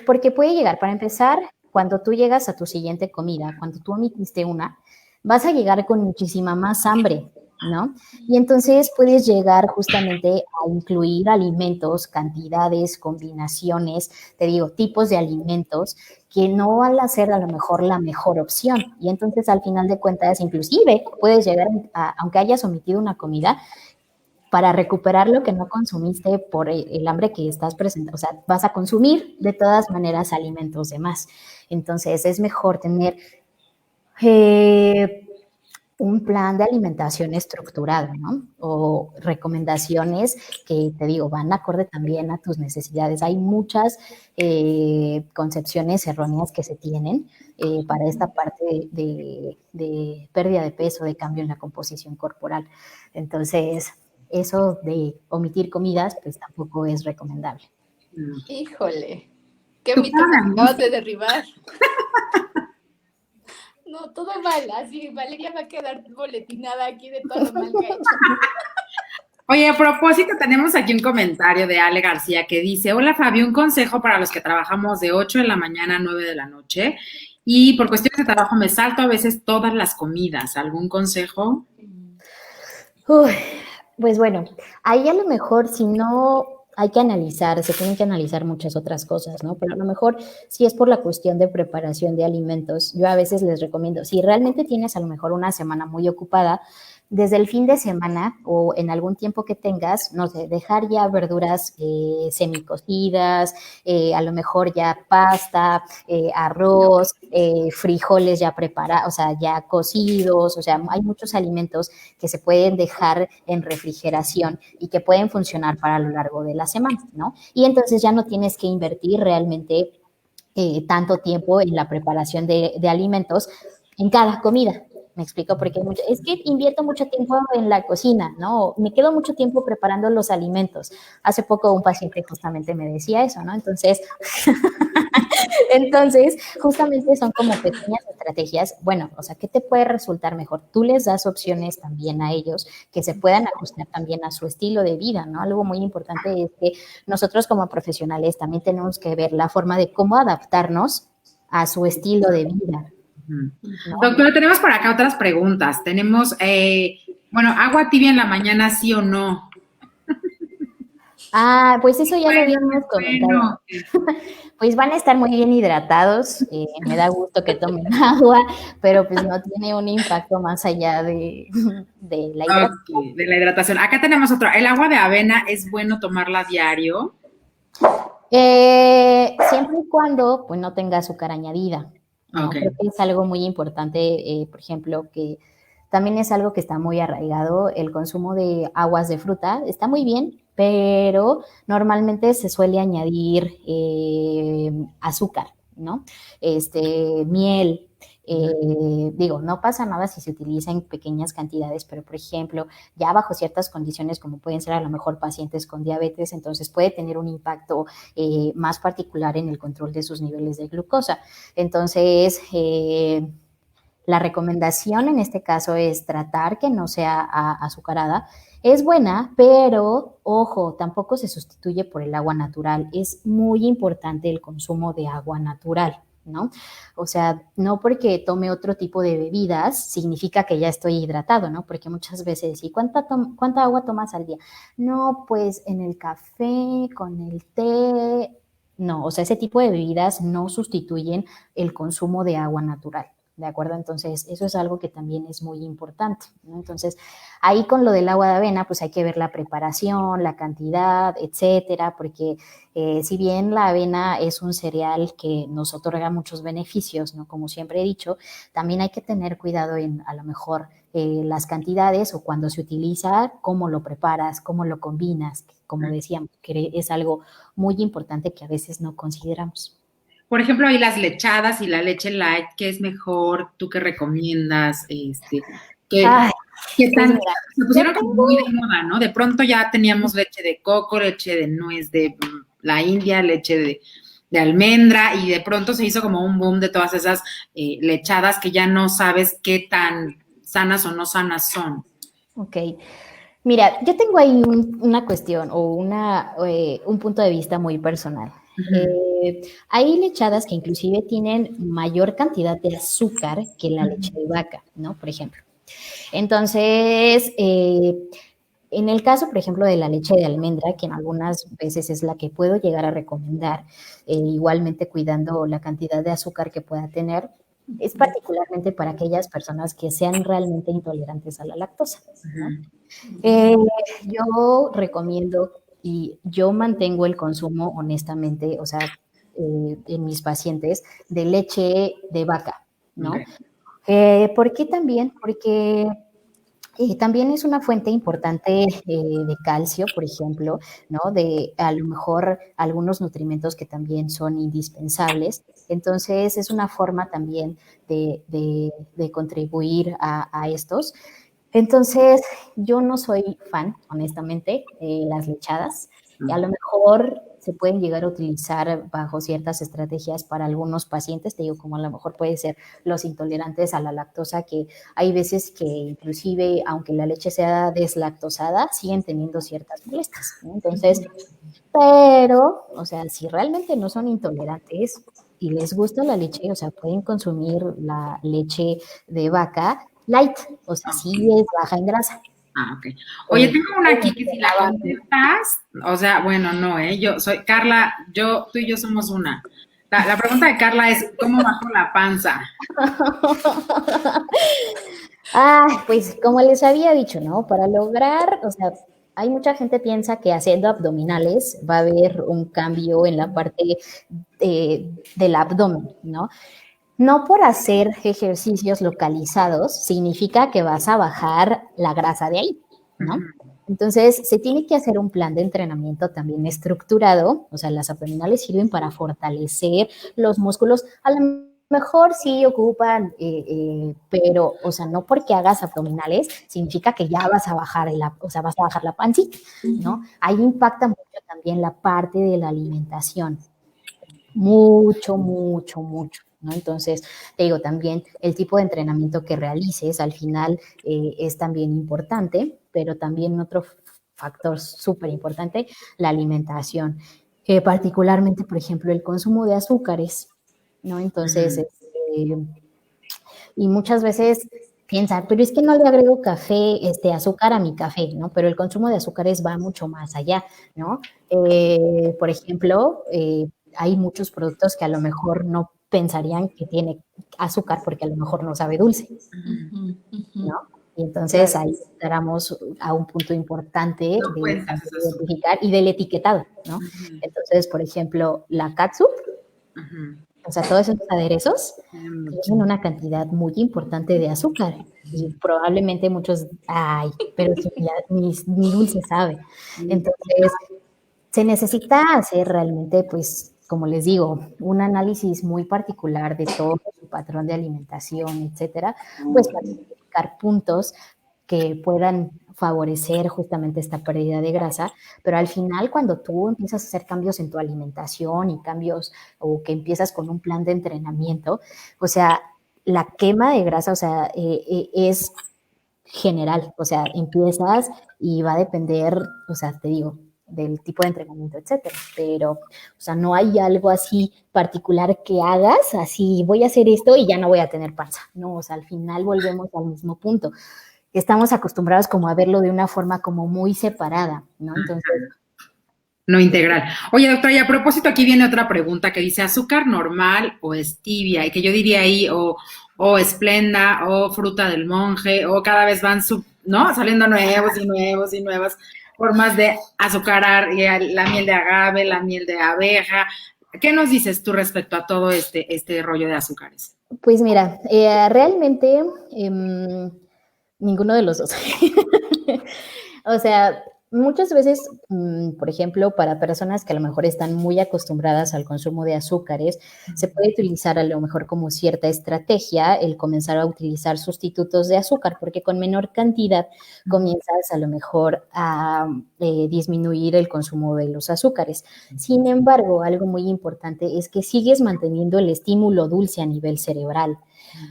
Porque puede llegar, para empezar, cuando tú llegas a tu siguiente comida, cuando tú omitiste una, vas a llegar con muchísima más hambre, ¿no? Y entonces puedes llegar justamente a incluir alimentos, cantidades, combinaciones, te digo, tipos de alimentos que no van a ser a lo mejor la mejor opción. Y entonces al final de cuentas, inclusive puedes llegar a, aunque hayas omitido una comida, para recuperar lo que no consumiste por el hambre que estás presentando. O sea, vas a consumir de todas maneras alimentos de más. Entonces es mejor tener eh, un plan de alimentación estructurado, ¿no? O recomendaciones que, te digo, van acorde también a tus necesidades. Hay muchas concepciones erróneas que se tienen para esta parte de pérdida de peso, de cambio en la composición corporal. Entonces, eso de omitir comidas, pues tampoco es recomendable. Híjole, qué Tu mitos cara, acabas de derribar. No, todo mal, así Valeria va a quedar boletinada aquí de todo lo mal que ha hecho. Oye, a propósito, tenemos aquí un comentario de Ale García que dice, hola Fabi, un consejo para los que trabajamos de 8 de la mañana a 9 de la noche y por cuestiones de trabajo me salto a veces todas las comidas. ¿Algún consejo? Uy, pues bueno, ahí a lo mejor si no hay que analizar, se tienen que analizar muchas otras cosas, ¿no? Pero a lo mejor si es por la cuestión de preparación de alimentos, yo a veces les recomiendo, si realmente tienes a lo mejor una semana muy ocupada, desde el fin de semana o en algún tiempo que tengas, no sé, dejar ya verduras semicocidas, a lo mejor ya pasta, arroz, frijoles ya preparados, o sea, ya cocidos, o sea, hay muchos alimentos que se pueden dejar en refrigeración y que pueden funcionar para lo largo de la semana, ¿no? Y entonces ya no tienes que invertir realmente tanto tiempo en la preparación de alimentos en cada comida. Me explico, porque es que invierto mucho tiempo en la cocina, ¿no? Me quedo mucho tiempo preparando los alimentos. Hace poco un paciente justamente me decía eso, ¿no? Entonces, entonces, justamente son como pequeñas estrategias. Bueno, o sea, ¿qué te puede resultar mejor? Tú les das opciones también a ellos que se puedan ajustar también a su estilo de vida, ¿no? Algo muy importante es que nosotros como profesionales también tenemos que ver la forma de cómo adaptarnos a su estilo de vida, ¿no? Doctora, tenemos por acá otras preguntas. Tenemos, bueno, agua tibia en la mañana, sí o no. Ah, pues eso ya lo habíamos Bueno, comentado. Pues van a estar muy bien hidratados, me da gusto que tomen agua, pero pues no tiene un impacto más allá de la hidratación. ok, de la hidratación. Acá tenemos otro. ¿El agua de avena es bueno tomarla a diario? Siempre y cuando pues no tenga azúcar añadida, ¿no? Ok. Creo que es algo muy importante, por ejemplo, que también es algo que está muy arraigado, el consumo de aguas de fruta, está muy bien, pero normalmente se suele añadir azúcar, ¿no? Miel. Digo, no pasa nada si se utiliza en pequeñas cantidades, pero por ejemplo, ya bajo ciertas condiciones, como pueden ser a lo mejor pacientes con diabetes, entonces puede tener un impacto más particular en el control de sus niveles de glucosa. Entonces, la recomendación en este caso es tratar que no sea azucarada. Es buena, pero ojo, tampoco se sustituye por el agua natural. Es muy importante el consumo de agua natural, ¿no? O sea, no porque tome otro tipo de bebidas significa que ya estoy hidratado, ¿no? Porque muchas veces, ¿y cuánta agua tomas al día? No, pues en el café, con el té. No, o sea, ese tipo de bebidas no sustituyen el consumo de agua natural. ¿De acuerdo? Entonces, eso es algo que también es muy importante, ¿no? Entonces, ahí con lo del agua de avena, pues hay que ver la preparación, la cantidad, etcétera, porque si bien la avena es un cereal que nos otorga muchos beneficios, ¿no? Como siempre he dicho, también hay que tener cuidado en a lo mejor las cantidades o cuando se utiliza, cómo lo preparas, cómo lo combinas, como decíamos, que es algo muy importante que a veces no consideramos. Por ejemplo, ahí las lechadas y la leche light, ¿qué es mejor? ¿Tú qué recomiendas? ¿Qué, Ay, qué pues tan, mira, se yo pusieron como tengo. muy de moda, ¿no? De pronto ya teníamos leche de coco, leche de nuez de la India, leche de almendra, y de pronto se hizo como un boom de todas esas lechadas que ya no sabes qué tan sanas o no sanas son. Ok. Mira, yo tengo ahí una cuestión o un punto de vista muy personal. Ujú, Hay lechadas que inclusive tienen mayor cantidad de azúcar que la leche ujú, de vaca, ¿no? Por ejemplo. Entonces, en el caso, por ejemplo, de la leche de almendra, que en algunas veces es la que puedo llegar a recomendar, igualmente cuidando la cantidad de azúcar que pueda tener, es particularmente para aquellas personas que sean realmente intolerantes a la lactosa, ¿no? Yo recomiendo y yo mantengo el consumo, honestamente, o sea, en mis pacientes, de leche de vaca, ¿no? Ok. ¿Por qué también? Porque también es una fuente importante de calcio, por ejemplo, ¿no? De a lo mejor algunos nutrimentos que también son indispensables. Entonces, es una forma también de contribuir a estos. Entonces, yo no soy fan, honestamente, de las lechadas. A lo mejor se pueden llegar a utilizar bajo ciertas estrategias para algunos pacientes, te digo, como a lo mejor puede ser los intolerantes a la lactosa, que hay veces que inclusive, aunque la leche sea deslactosada, siguen teniendo ciertas molestias, ¿no? Entonces, pero, o sea, si realmente no son intolerantes y les gusta la leche, o sea, pueden consumir la leche de vaca light, o sea, sí es baja en grasa. Ah, ok. Oye, tengo una aquí que si la Lava. contestas, o sea, bueno, no, yo soy Carla, tú y yo somos una. La pregunta de Carla es, ¿cómo bajo la panza? Ah, pues como les había dicho, ¿no? Para lograr, o sea, hay mucha gente piensa que haciendo abdominales va a haber un cambio en la parte del abdomen, ¿no? No por hacer ejercicios localizados significa que vas a bajar la grasa de ahí, ¿no? Entonces, se tiene que hacer un plan de entrenamiento también estructurado, o sea, las abdominales sirven para fortalecer los músculos, a lo mejor sí ocupan, pero, o sea, no porque hagas abdominales significa que ya vas a bajar, o sea, vas a bajar la pancita, ¿no? Ahí impacta mucho también la parte de la alimentación, mucho, mucho, mucho, ¿no? Entonces, te digo, también el tipo de entrenamiento que realices al final es también importante, pero también otro factor súper importante, la alimentación. Particularmente, por ejemplo, el consumo de azúcares, ¿no? Entonces, y muchas veces piensan, pero es que no le agrego café, azúcar a mi café, ¿no? Pero el consumo de azúcares va mucho más allá, ¿no? Por ejemplo, hay muchos productos que a lo mejor no pensarían que tiene azúcar porque a lo mejor no sabe dulce, ¿no? Y entonces Claro. ahí entramos a un punto importante No de cuentas esas. identificar y del etiquetado, ¿no? Entonces, por ejemplo, la catsup, o sea, todos esos aderezos tienen una cantidad muy importante de azúcar y probablemente muchos, ay, pero si ni dulce sabe. Entonces, se necesita hacer realmente, pues, como les digo, un análisis muy particular de todo su patrón de alimentación, etcétera, pues para identificar puntos que puedan favorecer justamente esta pérdida de grasa, pero al final cuando tú empiezas a hacer cambios en tu alimentación y cambios o que empiezas con un plan de entrenamiento, o sea, la quema de grasa, o sea, es general, o sea, empiezas y va a depender, o sea, te digo, del tipo de entrenamiento, etcétera, pero, o sea, no hay algo así particular que hagas, así voy a hacer esto y ya no voy a tener panza, no, o sea, al final volvemos al mismo punto. Estamos acostumbrados como a verlo de una forma como muy separada, ¿no? Entonces, No integral. Oye, doctora, y a propósito, aquí viene otra pregunta que dice, ¿azúcar normal o stevia? Y que yo diría ahí, o esplenda, o fruta del monje, o cada vez van, ¿no? Saliendo nuevos y nuevos y nuevas formas de azucarar, la miel de agave, la miel de abeja. ¿Qué nos dices tú respecto a todo este rollo de azúcares? pues mira, realmente ninguno de los dos. O sea, muchas veces, por ejemplo, para personas que a lo mejor están muy acostumbradas al consumo de azúcares, se puede utilizar a lo mejor como cierta estrategia el comenzar a utilizar sustitutos de azúcar, porque con menor cantidad comienzas a lo mejor a disminuir el consumo de los azúcares. Sin embargo, algo muy importante es que sigues manteniendo el estímulo dulce a nivel cerebral.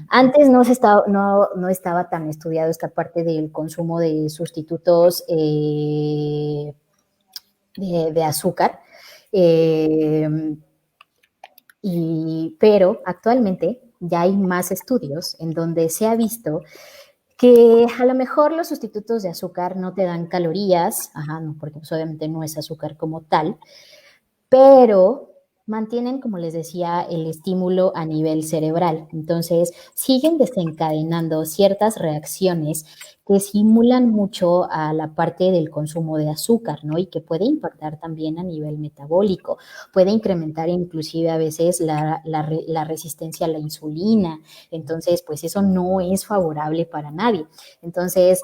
Antes no estaba tan estudiado esta parte del consumo de sustitutos de azúcar, eh, pero actualmente ya hay más estudios en donde se ha visto Que a lo mejor los sustitutos de azúcar no te dan calorías, no, porque pues obviamente no es azúcar como tal, pero mantienen, como les decía, el estímulo a nivel cerebral. Entonces, siguen desencadenando ciertas reacciones que simulan mucho a la parte del consumo de azúcar, ¿no? Y que puede impactar también a nivel metabólico, puede incrementar inclusive a veces la resistencia a la insulina. Entonces, pues eso no es favorable para nadie. Entonces,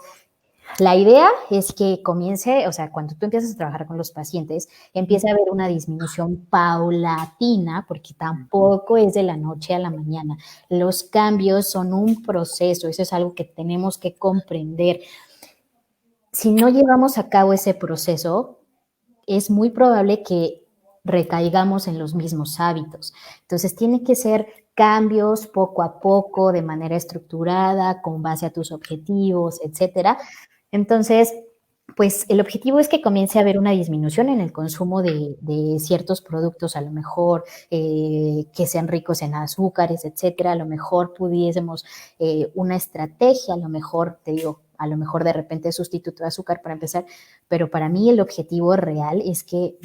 la idea es que comience, o sea, cuando tú empiezas a trabajar con los pacientes, empieza a haber una disminución paulatina, porque tampoco es de la noche a la mañana. Los cambios son un proceso, eso es algo que tenemos que comprender. Si no llevamos a cabo ese proceso, es muy probable que recaigamos en los mismos hábitos. Entonces, tiene que ser cambios poco a poco, de manera estructurada, con base a tus objetivos, etcétera. Entonces, pues el objetivo es que comience a haber una disminución en el consumo de ciertos productos, a lo mejor que sean ricos en azúcares, etcétera. A lo mejor pudiésemos una estrategia, a lo mejor, te digo, a lo mejor de repente sustituto de azúcar para empezar, pero para mí el objetivo real es que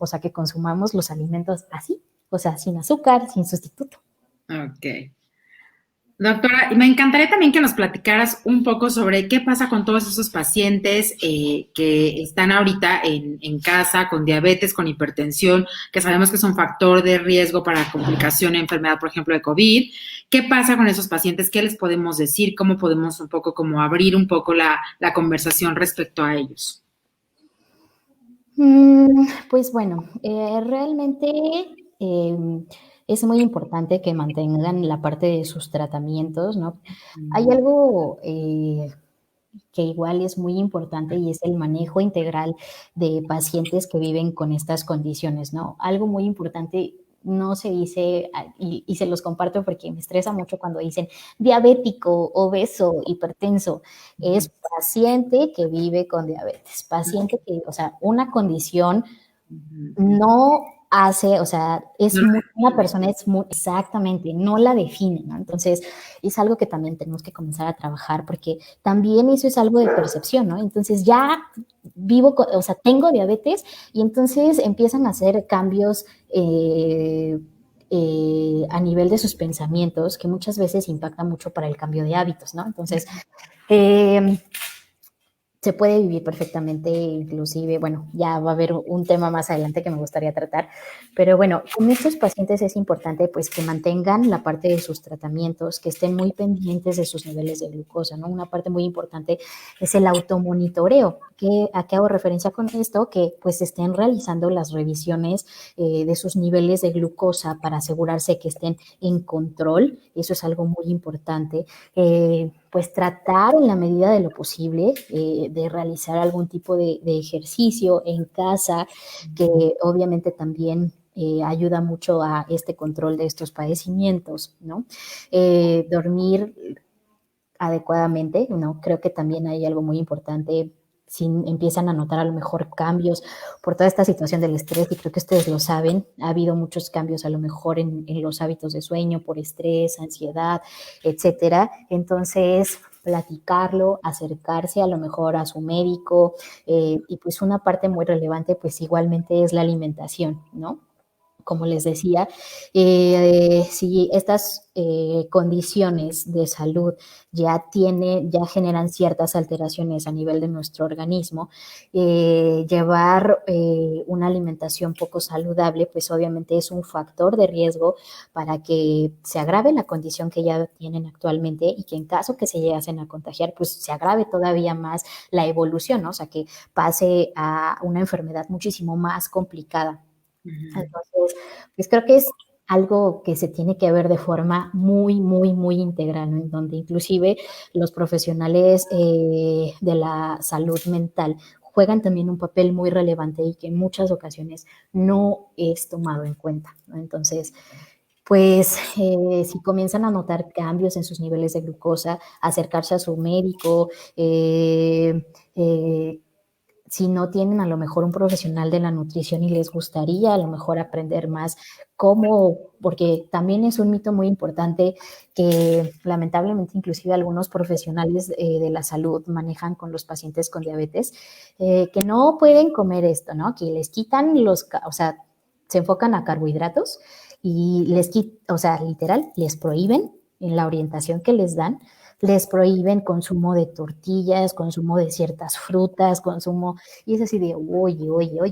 o sea, que consumamos los alimentos así, o sea, sin azúcar, sin sustituto. Ok. Doctora, y me encantaría también que nos platicaras un poco sobre qué pasa con todos esos pacientes que están ahorita en casa con diabetes, con hipertensión, que sabemos que es un factor de riesgo para complicación de enfermedad, por ejemplo, de COVID. ¿Qué pasa con esos pacientes? ¿Qué les podemos decir? ¿Cómo podemos un poco como abrir un poco la conversación respecto a ellos? Pues bueno, realmente es muy importante que mantengan la parte de sus tratamientos, ¿no? Hay algo que igual es muy importante y es el manejo integral de pacientes que viven con estas condiciones, ¿no? Algo muy importante no se dice, y se los comparto porque me estresa mucho cuando dicen diabético, obeso, hipertenso. Es paciente que vive con diabetes, paciente que, o sea, una condición no hace, o sea, No, una persona es muy, exactamente, no la define, ¿no? Entonces, es algo que también tenemos que comenzar a trabajar porque también eso es algo de percepción, ¿no? Entonces, ya o sea, tengo diabetes y entonces empiezan a hacer cambios a nivel de sus pensamientos que muchas veces impactan mucho para el cambio de hábitos, ¿no? Entonces, eh, se puede vivir perfectamente, inclusive, bueno, ya va a haber un tema más adelante que me gustaría tratar, pero bueno, con estos pacientes es importante pues que mantengan la parte de sus tratamientos, que estén muy pendientes de sus niveles de glucosa, ¿no? Una parte muy importante es el automonitoreo. ¿A qué hago referencia con esto? Que pues estén realizando las revisiones de sus niveles de glucosa para asegurarse que estén en control, eso es algo muy importante. Pues tratar en la medida de lo posible de realizar algún tipo de ejercicio en casa, que obviamente también ayuda mucho a este control de estos padecimientos, ¿no? Dormir adecuadamente, ¿no? Creo que también hay algo muy importante si empiezan a notar a lo mejor cambios por toda esta situación del estrés, y creo que ustedes lo saben, ha habido muchos cambios a lo mejor en los hábitos de sueño por estrés, ansiedad, etcétera. Entonces, platicarlo, acercarse a lo mejor a su médico, y pues una parte muy relevante pues igualmente es la alimentación, ¿no? Como les decía, si estas condiciones de salud ya generan ciertas alteraciones a nivel de nuestro organismo, llevar una alimentación poco saludable, pues obviamente es un factor de riesgo para que se agrave la condición que ya tienen actualmente y que en caso que se llegasen a contagiar, pues se agrave todavía más la evolución, ¿no? O sea, que pase a una enfermedad muchísimo más complicada. Entonces, pues creo que es algo que se tiene que ver de forma muy, muy, muy integral, ¿no? En donde inclusive los profesionales de la salud mental juegan también un papel muy relevante y que en muchas ocasiones no es tomado en cuenta, ¿no? Entonces, pues si comienzan a notar cambios en sus niveles de glucosa, acercarse a su médico, si no tienen a lo mejor un profesional de la nutrición y les gustaría a lo mejor aprender más cómo, porque también es un mito muy importante que lamentablemente inclusive algunos profesionales de la salud manejan con los pacientes con diabetes, que no pueden comer esto, ¿no? Que les quitan o sea, se enfocan a carbohidratos y o sea, literal, les prohíben en la orientación que les dan, les prohíben consumo de tortillas, consumo de ciertas frutas, y es así de, oye,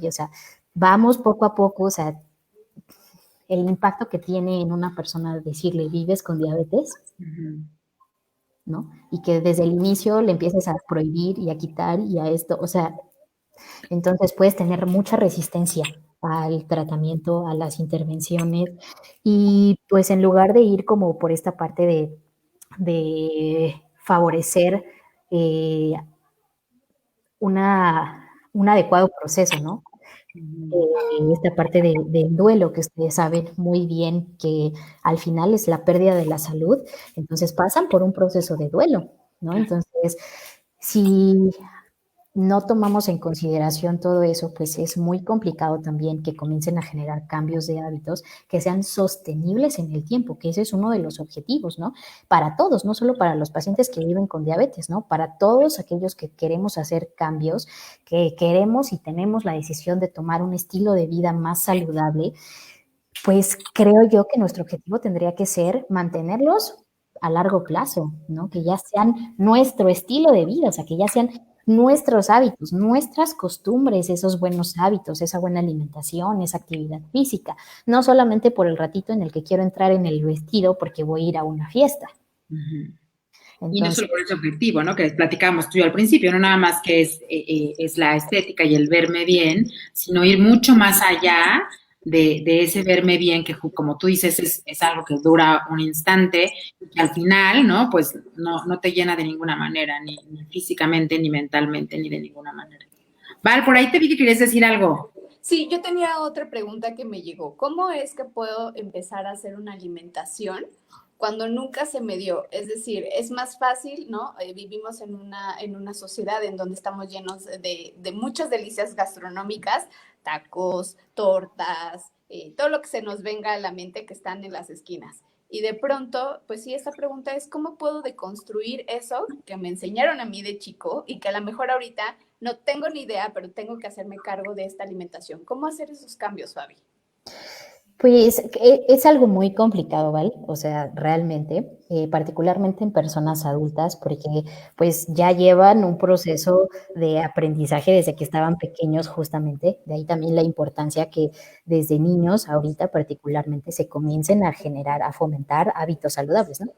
o sea, vamos poco a poco, o sea, el impacto que tiene en una persona decirle, vives con diabetes, ¿no? Y que desde el inicio le empieces a prohibir y a quitar y a esto, o sea, entonces puedes tener mucha resistencia al tratamiento, a las intervenciones, y pues en lugar de ir como por esta parte de favorecer un adecuado proceso, ¿no? Esta parte del duelo, que ustedes saben muy bien que al final es la pérdida de la salud, entonces pasan por un proceso de duelo, ¿no? Entonces, si no tomamos en consideración todo eso, pues es muy complicado también que comiencen a generar cambios de hábitos que sean sostenibles en el tiempo, que ese es uno de los objetivos, ¿no? Para todos, no solo para los pacientes que viven con diabetes, ¿no? Para todos aquellos que queremos hacer cambios, que queremos y tenemos la decisión de tomar un estilo de vida más saludable, pues creo yo que nuestro objetivo tendría que ser mantenerlos a largo plazo, ¿no? Que ya sean nuestro estilo de vida, o sea, que ya sean nuestros hábitos, nuestras costumbres, esos buenos hábitos, esa buena alimentación, esa actividad física, no solamente por el ratito en el que quiero entrar en el vestido porque voy a ir a una fiesta. Y no solo por ese objetivo, ¿no? Que platicábamos tú y yo al principio, no nada más que es la estética y el verme bien, sino ir mucho más allá de ese verme bien, que como tú dices, es algo que dura un instante y que al final, ¿no? Pues no te llena de ninguna manera, ni físicamente, ni mentalmente, ni de ninguna manera. Val, por ahí te vi que querías decir algo. Sí, yo tenía otra pregunta que me llegó. ¿Cómo es que puedo empezar a hacer una alimentación cuando nunca se me dio? Es decir, es más fácil, ¿no? Vivimos en una sociedad en donde estamos llenos de muchas delicias gastronómicas, tacos, tortas, todo lo que se nos venga a la mente que están en las esquinas. Y de pronto, pues sí, esta pregunta es, ¿cómo puedo deconstruir eso que me enseñaron a mí de chico y que a lo mejor ahorita no tengo ni idea, pero tengo que hacerme cargo de esta alimentación? ¿Cómo hacer esos cambios, Fabi? Pues es algo muy complicado, ¿vale? O sea, realmente, particularmente en personas adultas, porque pues ya llevan un proceso de aprendizaje desde que estaban pequeños justamente, de ahí también la importancia que desde niños, ahorita particularmente, se comiencen a generar, a fomentar hábitos saludables, ¿no?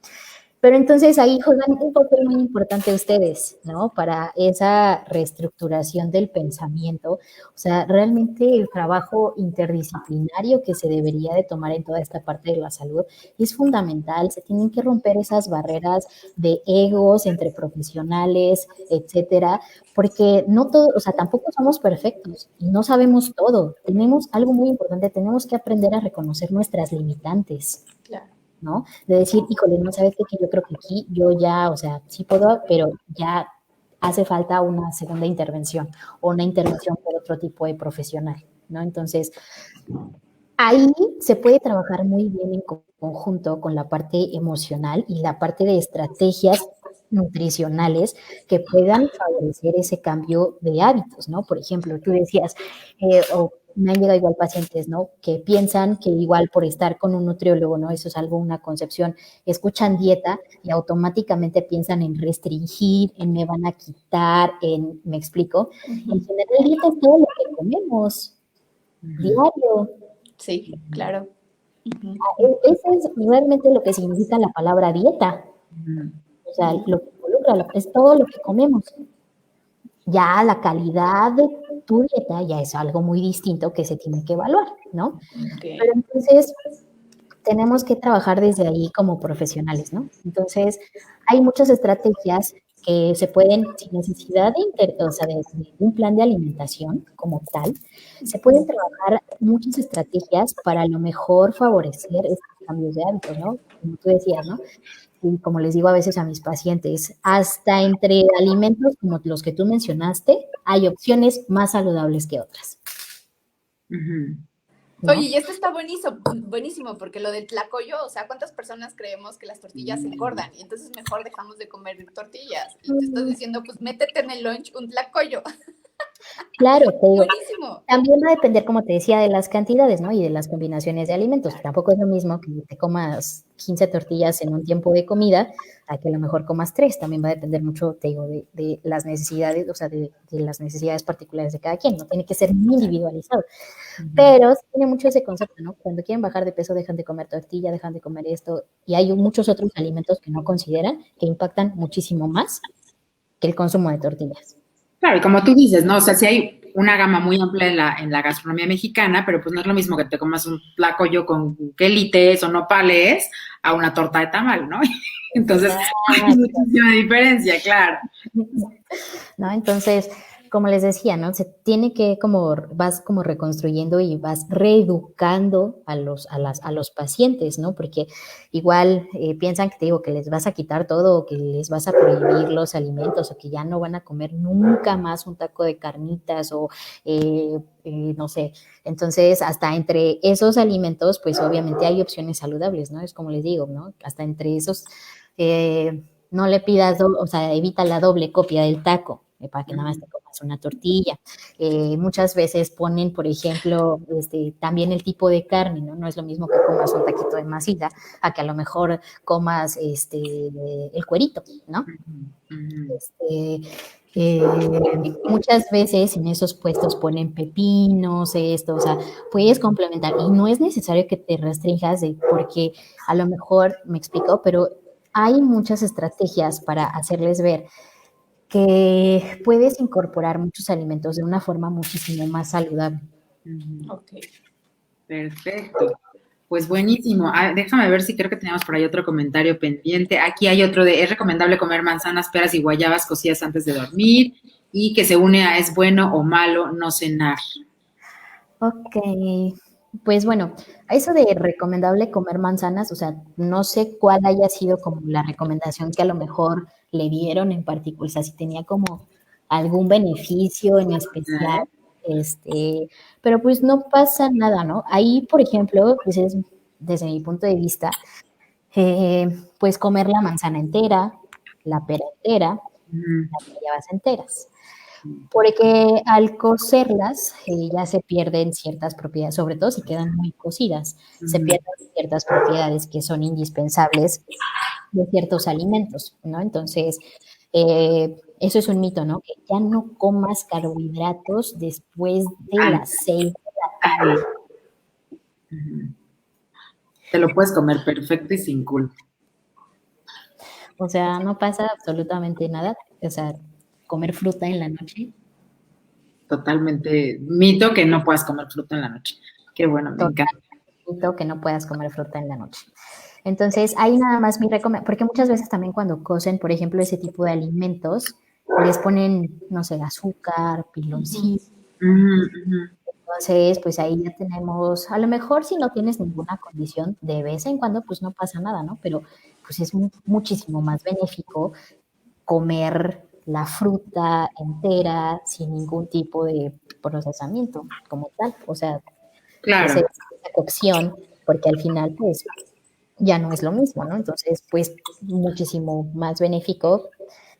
Pero entonces ahí juegan un papel muy importante ustedes, ¿no? Para esa reestructuración del pensamiento. O sea, realmente el trabajo interdisciplinario que se debería de tomar en toda esta parte de la salud es fundamental. Se tienen que romper esas barreras de egos entre profesionales, etcétera, porque no todo, o sea, tampoco somos perfectos y no sabemos todo. Tenemos algo muy importante, tenemos que aprender a reconocer nuestras limitantes. Claro. ¿No? De decir, híjole, no sabes que yo creo que aquí yo ya, o sea, sí puedo, pero ya hace falta una segunda intervención o una intervención por otro tipo de profesional, ¿no? Entonces, ahí se puede trabajar muy bien en conjunto con la parte emocional y la parte de estrategias nutricionales que puedan favorecer ese cambio de hábitos, ¿no? Por ejemplo, tú decías, o me han llegado igual pacientes, ¿no? Que piensan que igual por estar con un nutriólogo, ¿no? Eso es algo, una concepción, escuchan dieta y automáticamente piensan en restringir, en me van a quitar, me explico. En general, dieta es todo lo que comemos diario. Sí, claro. Eso es realmente lo que significa la palabra dieta. O sea, lo que involucra es todo lo que comemos. Ya la calidad de tu dieta ya es algo muy distinto que se tiene que evaluar, ¿no? Okay. Pero entonces tenemos que trabajar desde ahí como profesionales, ¿no? Entonces hay muchas estrategias que se pueden, sin necesidad de un plan de alimentación como tal, se pueden trabajar muchas estrategias para a lo mejor favorecer estos cambios de hábitos, ¿no? Como tú decías, ¿no? Y como les digo a veces a mis pacientes, hasta entre alimentos como los que tú mencionaste, hay opciones más saludables que otras. Ujú. ¿No? Oye, y esto está buenísimo, porque lo del tlacoyo, o sea, ¿cuántas personas creemos que las tortillas engordan? Y entonces mejor dejamos de comer tortillas. Y te estás diciendo, pues métete en el lunch un tlacoyo. Claro, te digo, Buenísimo. también va a depender, como te decía, de las cantidades, ¿no? Y de las combinaciones de alimentos. Tampoco es lo mismo que te comas 15 tortillas en un tiempo de comida a que a lo mejor comas 3. También va a depender mucho, te digo, de las necesidades, o sea, de las necesidades particulares de cada quien. No tiene que ser muy individualizado. Pero sí tiene mucho ese concepto, ¿no? Cuando quieren bajar de peso, dejan de comer tortilla, dejan de comer esto. Y hay muchos otros alimentos que no consideran que impactan muchísimo más que el consumo de tortillas. Claro, y como tú dices, ¿no? O sea, sí hay una gama muy amplia en la gastronomía mexicana, pero pues no es lo mismo que te comas un tlacoyo con quelites o nopales a una torta de tamal, ¿no? Entonces, hay muchísima diferencia, claro. ¿No? Entonces, como les decía, ¿no? Se tiene que vas como reconstruyendo y vas reeducando a los pacientes, ¿no? Porque igual piensan que te digo que les vas a quitar todo o que les vas a prohibir los alimentos o que ya no van a comer nunca más un taco de carnitas o no sé. Entonces, hasta entre esos alimentos, pues obviamente hay opciones saludables, ¿no? Es como les digo, ¿no? Hasta entre esos no le pidas, o sea, evita la doble copia del taco para que nada más te comas una tortilla. Muchas veces ponen, por ejemplo, también el tipo de carne, ¿no? No es lo mismo que comas un taquito de masita a que a lo mejor comas el cuerito, ¿no? Muchas veces en esos puestos ponen pepinos, o sea, puedes complementar y no es necesario que te restringas porque a lo mejor me explico, pero hay muchas estrategias para hacerles ver que puedes incorporar muchos alimentos de una forma muchísimo más saludable. Ok. Perfecto. Pues buenísimo. Déjame ver si creo que teníamos por ahí otro comentario pendiente. Aquí hay otro es recomendable comer manzanas, peras y guayabas cocidas antes de dormir y que se une a es bueno o malo no cenar. Ok, pues bueno, a eso de recomendable comer manzanas, o sea, no sé cuál haya sido como la recomendación que a lo mejor le dieron en particular, o sea, si tenía como algún beneficio en especial, pero pues no pasa nada, ¿no? Ahí, por ejemplo, pues es, desde mi punto de vista, pues comer la manzana entera, la pera entera, las guayabas enteras. Porque al cocerlas ya se pierden ciertas propiedades, sobre todo si quedan muy cocidas, se pierden ciertas propiedades que son indispensables de ciertos alimentos, ¿no? Entonces, eso es un mito, ¿no? Que ya no comas carbohidratos después de las 6 de la tarde. Te lo puedes comer perfecto y sin culpa. O sea, no pasa absolutamente nada. O sea, comer fruta en la noche. Totalmente mito que no puedas comer fruta en la noche. Qué bueno, me encanta. Mito que no puedas comer fruta en la noche. Entonces, ahí nada más mi recomendación, porque muchas veces también cuando cocen, por ejemplo, ese tipo de alimentos, les ponen, no sé, azúcar, piloncillo. Entonces, pues ahí ya tenemos, a lo mejor si no tienes ninguna condición, de vez en cuando, pues no pasa nada, ¿no? Pero pues es muchísimo más benéfico comer la fruta entera sin ningún tipo de procesamiento como tal. O sea, Claro. esa cocción, porque al final, pues, ya no es lo mismo, ¿no? Entonces, pues, muchísimo más benéfico.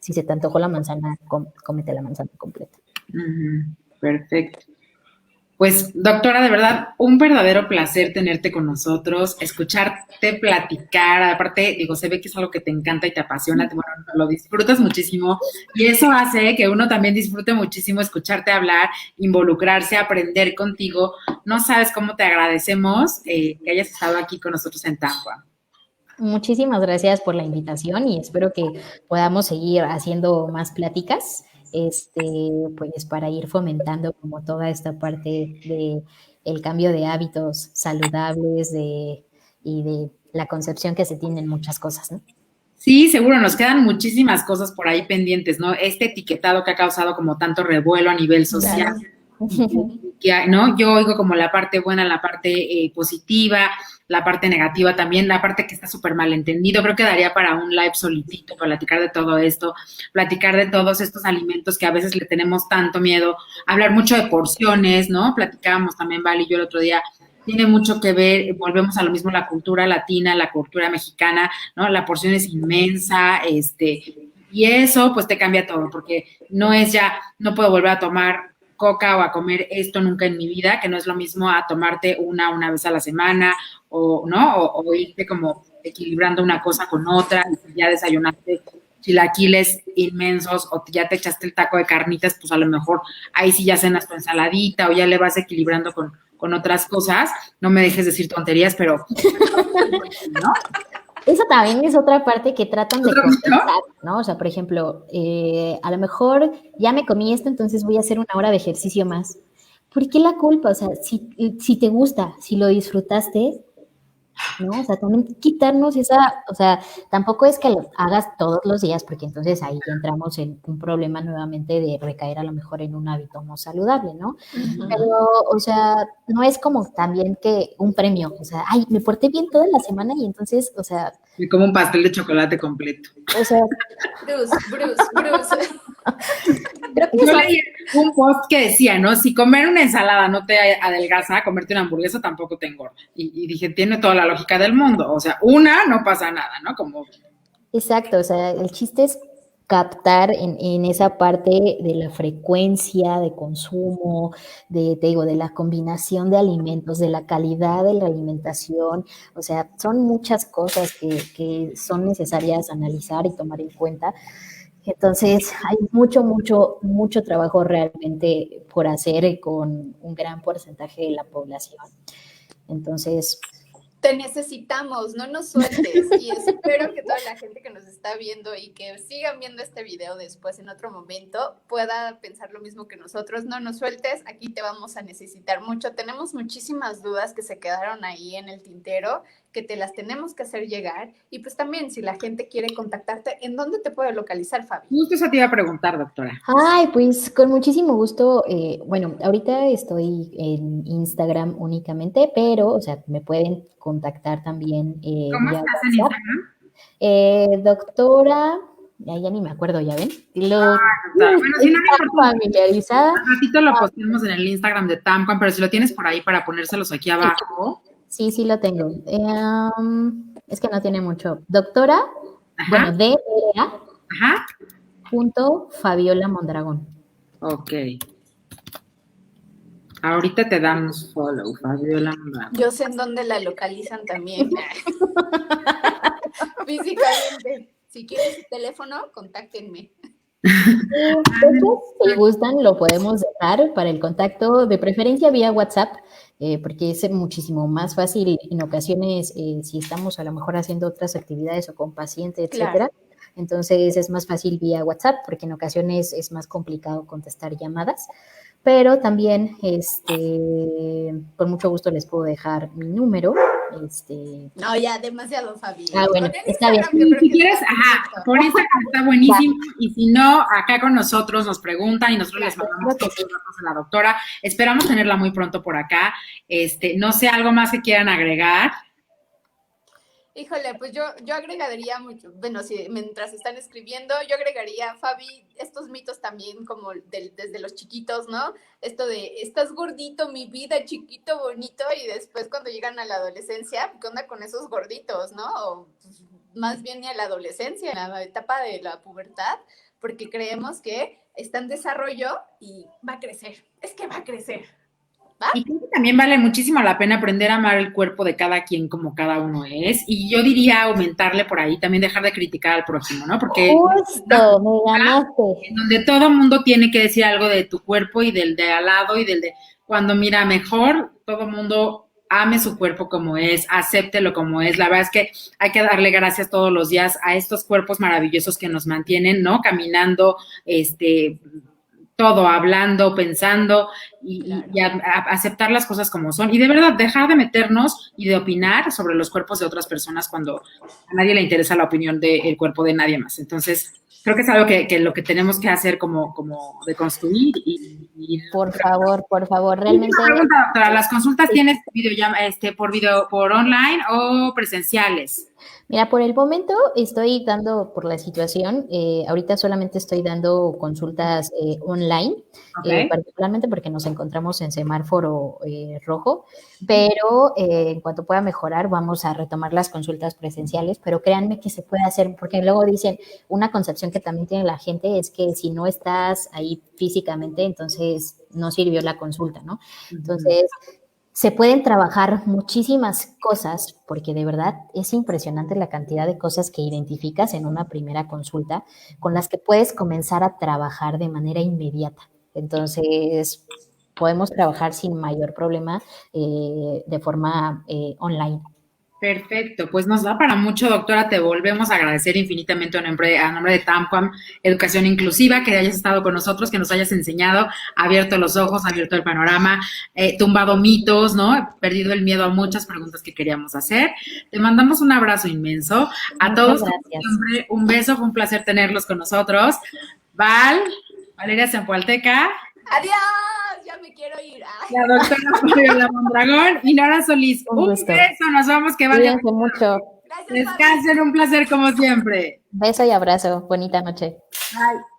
Si se te antojó la manzana, cómete la manzana completa. Perfecto. Pues, doctora, de verdad, un verdadero placer tenerte con nosotros, escucharte platicar. Aparte, digo, se ve que es algo que te encanta y te apasiona, bueno, lo disfrutas muchísimo y eso hace que uno también disfrute muchísimo escucharte hablar, involucrarse, aprender contigo. No sabes cómo te agradecemos que hayas estado aquí con nosotros en Tampa. Muchísimas gracias por la invitación y espero que podamos seguir haciendo más pláticas, pues para ir fomentando como toda esta parte de el cambio de hábitos saludables y de la concepción que se tienen muchas cosas, ¿no? Sí, seguro, nos quedan muchísimas cosas por ahí pendientes, ¿no? Este etiquetado que ha causado como tanto revuelo a nivel social, ¿no? Yo oigo como la parte buena, la parte positiva, la parte negativa también, la parte que está súper mal entendido. Creo que daría para un live solitito, platicar de todo esto, platicar de todos estos alimentos que a veces le tenemos tanto miedo, hablar mucho de porciones, ¿no? Platicábamos también, Val y yo el otro día, tiene mucho que ver, volvemos a lo mismo, la cultura latina, la cultura mexicana, ¿no? La porción es inmensa, y eso pues te cambia todo, porque no es ya, no puedo volver a tomar coca o a comer esto nunca en mi vida, que no es lo mismo a tomarte una vez a la semana, o no, o irte como equilibrando una cosa con otra, y si ya desayunaste chilaquiles inmensos o ya te echaste el taco de carnitas, pues a lo mejor ahí sí ya cenas tu ensaladita o ya le vas equilibrando con otras cosas. No me dejes decir tonterías, pero ¿no? Eso también es otra parte que tratan de compensar, ¿no? O sea, por ejemplo, a lo mejor ya me comí esto, entonces voy a hacer 1 hora de ejercicio más. ¿Por qué la culpa? O sea, si te gusta, si lo disfrutaste, ¿no? O sea, también quitarnos esa, o sea, tampoco es que lo hagas todos los días, porque entonces ahí ya entramos en un problema nuevamente de recaer a lo mejor en un hábito no saludable, ¿no? Pero, o sea, no es como también que un premio, o sea, ay, me porté bien toda la semana y entonces, o sea... Me como un pastel de chocolate completo. O sea... Bruce. Creo que yo leí un post que decía, ¿no? Si comer una ensalada no te adelgaza, comerte una hamburguesa tampoco te engorda. Y dije, tiene toda la lógica del mundo. O sea, no pasa nada, ¿no? Como... Exacto, o sea, el chiste es captar en esa parte de la frecuencia de consumo, te digo, de la combinación de alimentos, de la calidad de la alimentación, o sea, son muchas cosas que son necesarias analizar y tomar en cuenta. Entonces, hay mucho trabajo realmente por hacer con un gran porcentaje de la población. Entonces... Te necesitamos, no nos sueltes, y espero que toda la gente que nos está viendo y que sigan viendo este video después en otro momento pueda pensar lo mismo que nosotros. No nos sueltes, aquí te vamos a necesitar mucho. Tenemos muchísimas dudas que se quedaron ahí en el tintero, que te las tenemos que hacer llegar, y pues también si la gente quiere contactarte, ¿en dónde te puede localizar, Fabi? Justo eso te iba a preguntar, doctora. Ay, pues con muchísimo gusto. Bueno, ahorita estoy en Instagram únicamente, pero, o sea, me pueden contactar también ¿Cómo vía estás en WhatsApp. Instagram? Doctora, ya ni me acuerdo, ¿ya ven? Bueno, si no me familiarizada. Un ratito lo posteamos en el Instagram de Tamquan, pero si lo tienes por ahí para ponérselos aquí abajo. Sí, lo tengo. Es que no tiene mucho. Doctora, bueno, DRA. Ajá. Fabiola Mondragón. Ok. Ahorita te damos follow, Fabiola Mondragón. Yo sé en dónde la localizan también. Físicamente. Si quieren su teléfono, contáctenme. Si gustan, lo podemos dejar para el contacto, de preferencia vía WhatsApp, porque es muchísimo más fácil en ocasiones si estamos a lo mejor haciendo otras actividades o con pacientes, etcétera. Claro. Entonces es más fácil vía WhatsApp, porque en ocasiones es más complicado contestar llamadas. Pero también, con mucho gusto les puedo dejar mi número. No, ya, demasiado, Fabi. Bueno, está bien. Si quieres, por Instagram está buenísimo. Y si no, acá con nosotros nos preguntan y nosotros les mandamos todos los datos a la doctora. Esperamos tenerla muy pronto por acá. No sé, algo más que quieran agregar. Híjole, pues yo agregaría mucho, bueno, si mientras están escribiendo, yo agregaría, Fabi, estos mitos también como desde los chiquitos, ¿no? Esto de, estás gordito, mi vida, chiquito, bonito, y después cuando llegan a la adolescencia, ¿qué onda con esos gorditos, no? O pues, más bien ni a la adolescencia, en la etapa de la pubertad, porque creemos que está en desarrollo y va a crecer, es que va a crecer. ¿Va? Y creo que también vale muchísimo la pena aprender a amar el cuerpo de cada quien como cada uno es. Y yo diría aumentarle por ahí, también dejar de criticar al prójimo, ¿no? Porque justo, me ganaste. En donde todo mundo tiene que decir algo de tu cuerpo y del de al lado y del de... Cuando mira mejor, todo mundo ame su cuerpo como es, acéptelo como es. La verdad es que hay que darle gracias todos los días a estos cuerpos maravillosos que nos mantienen, ¿no? Caminando, todo, hablando, pensando y aceptar las cosas como son. Y de verdad, dejar de meternos y de opinar sobre los cuerpos de otras personas cuando a nadie le interesa la opinión del cuerpo de nadie más. Entonces, creo que es algo que lo que tenemos que hacer como de construir y Por favor, realmente. Una pregunta, doctora, ¿las consultas tienes por online o presenciales? Mira, por el momento estoy dando, por la situación, ahorita solamente estoy dando consultas online, Okay. particularmente porque nos encontramos en semáforo rojo, pero en cuanto pueda mejorar vamos a retomar las consultas presenciales, pero créanme que se puede hacer, porque luego dicen, una concepción que también tiene la gente es que si no estás ahí físicamente, entonces no sirvió la consulta, ¿no? Entonces, se pueden trabajar muchísimas cosas, porque de verdad es impresionante la cantidad de cosas que identificas en una primera consulta con las que puedes comenzar a trabajar de manera inmediata. Entonces, podemos trabajar sin mayor problema de forma online. Perfecto, pues nos da para mucho, doctora. Te volvemos a agradecer infinitamente a nombre de TAMPAM Educación Inclusiva, que hayas estado con nosotros, que nos hayas enseñado, abierto los ojos, abierto el panorama, tumbado mitos, ¿no? Perdido el miedo a muchas preguntas que queríamos hacer. Te mandamos un abrazo inmenso. A Muchas todos, gracias. siempre, un beso, fue un placer tenerlos con nosotros. Valeria Zempoalteca. ¡Adiós! Ya me quiero ir. La doctora Fabiola Mondragón y Nora Solís. Un beso, nos vamos, que vaya. Cuídense mucho. Gracias, Descansen, un placer como siempre. Beso y abrazo. Bonita noche. Bye.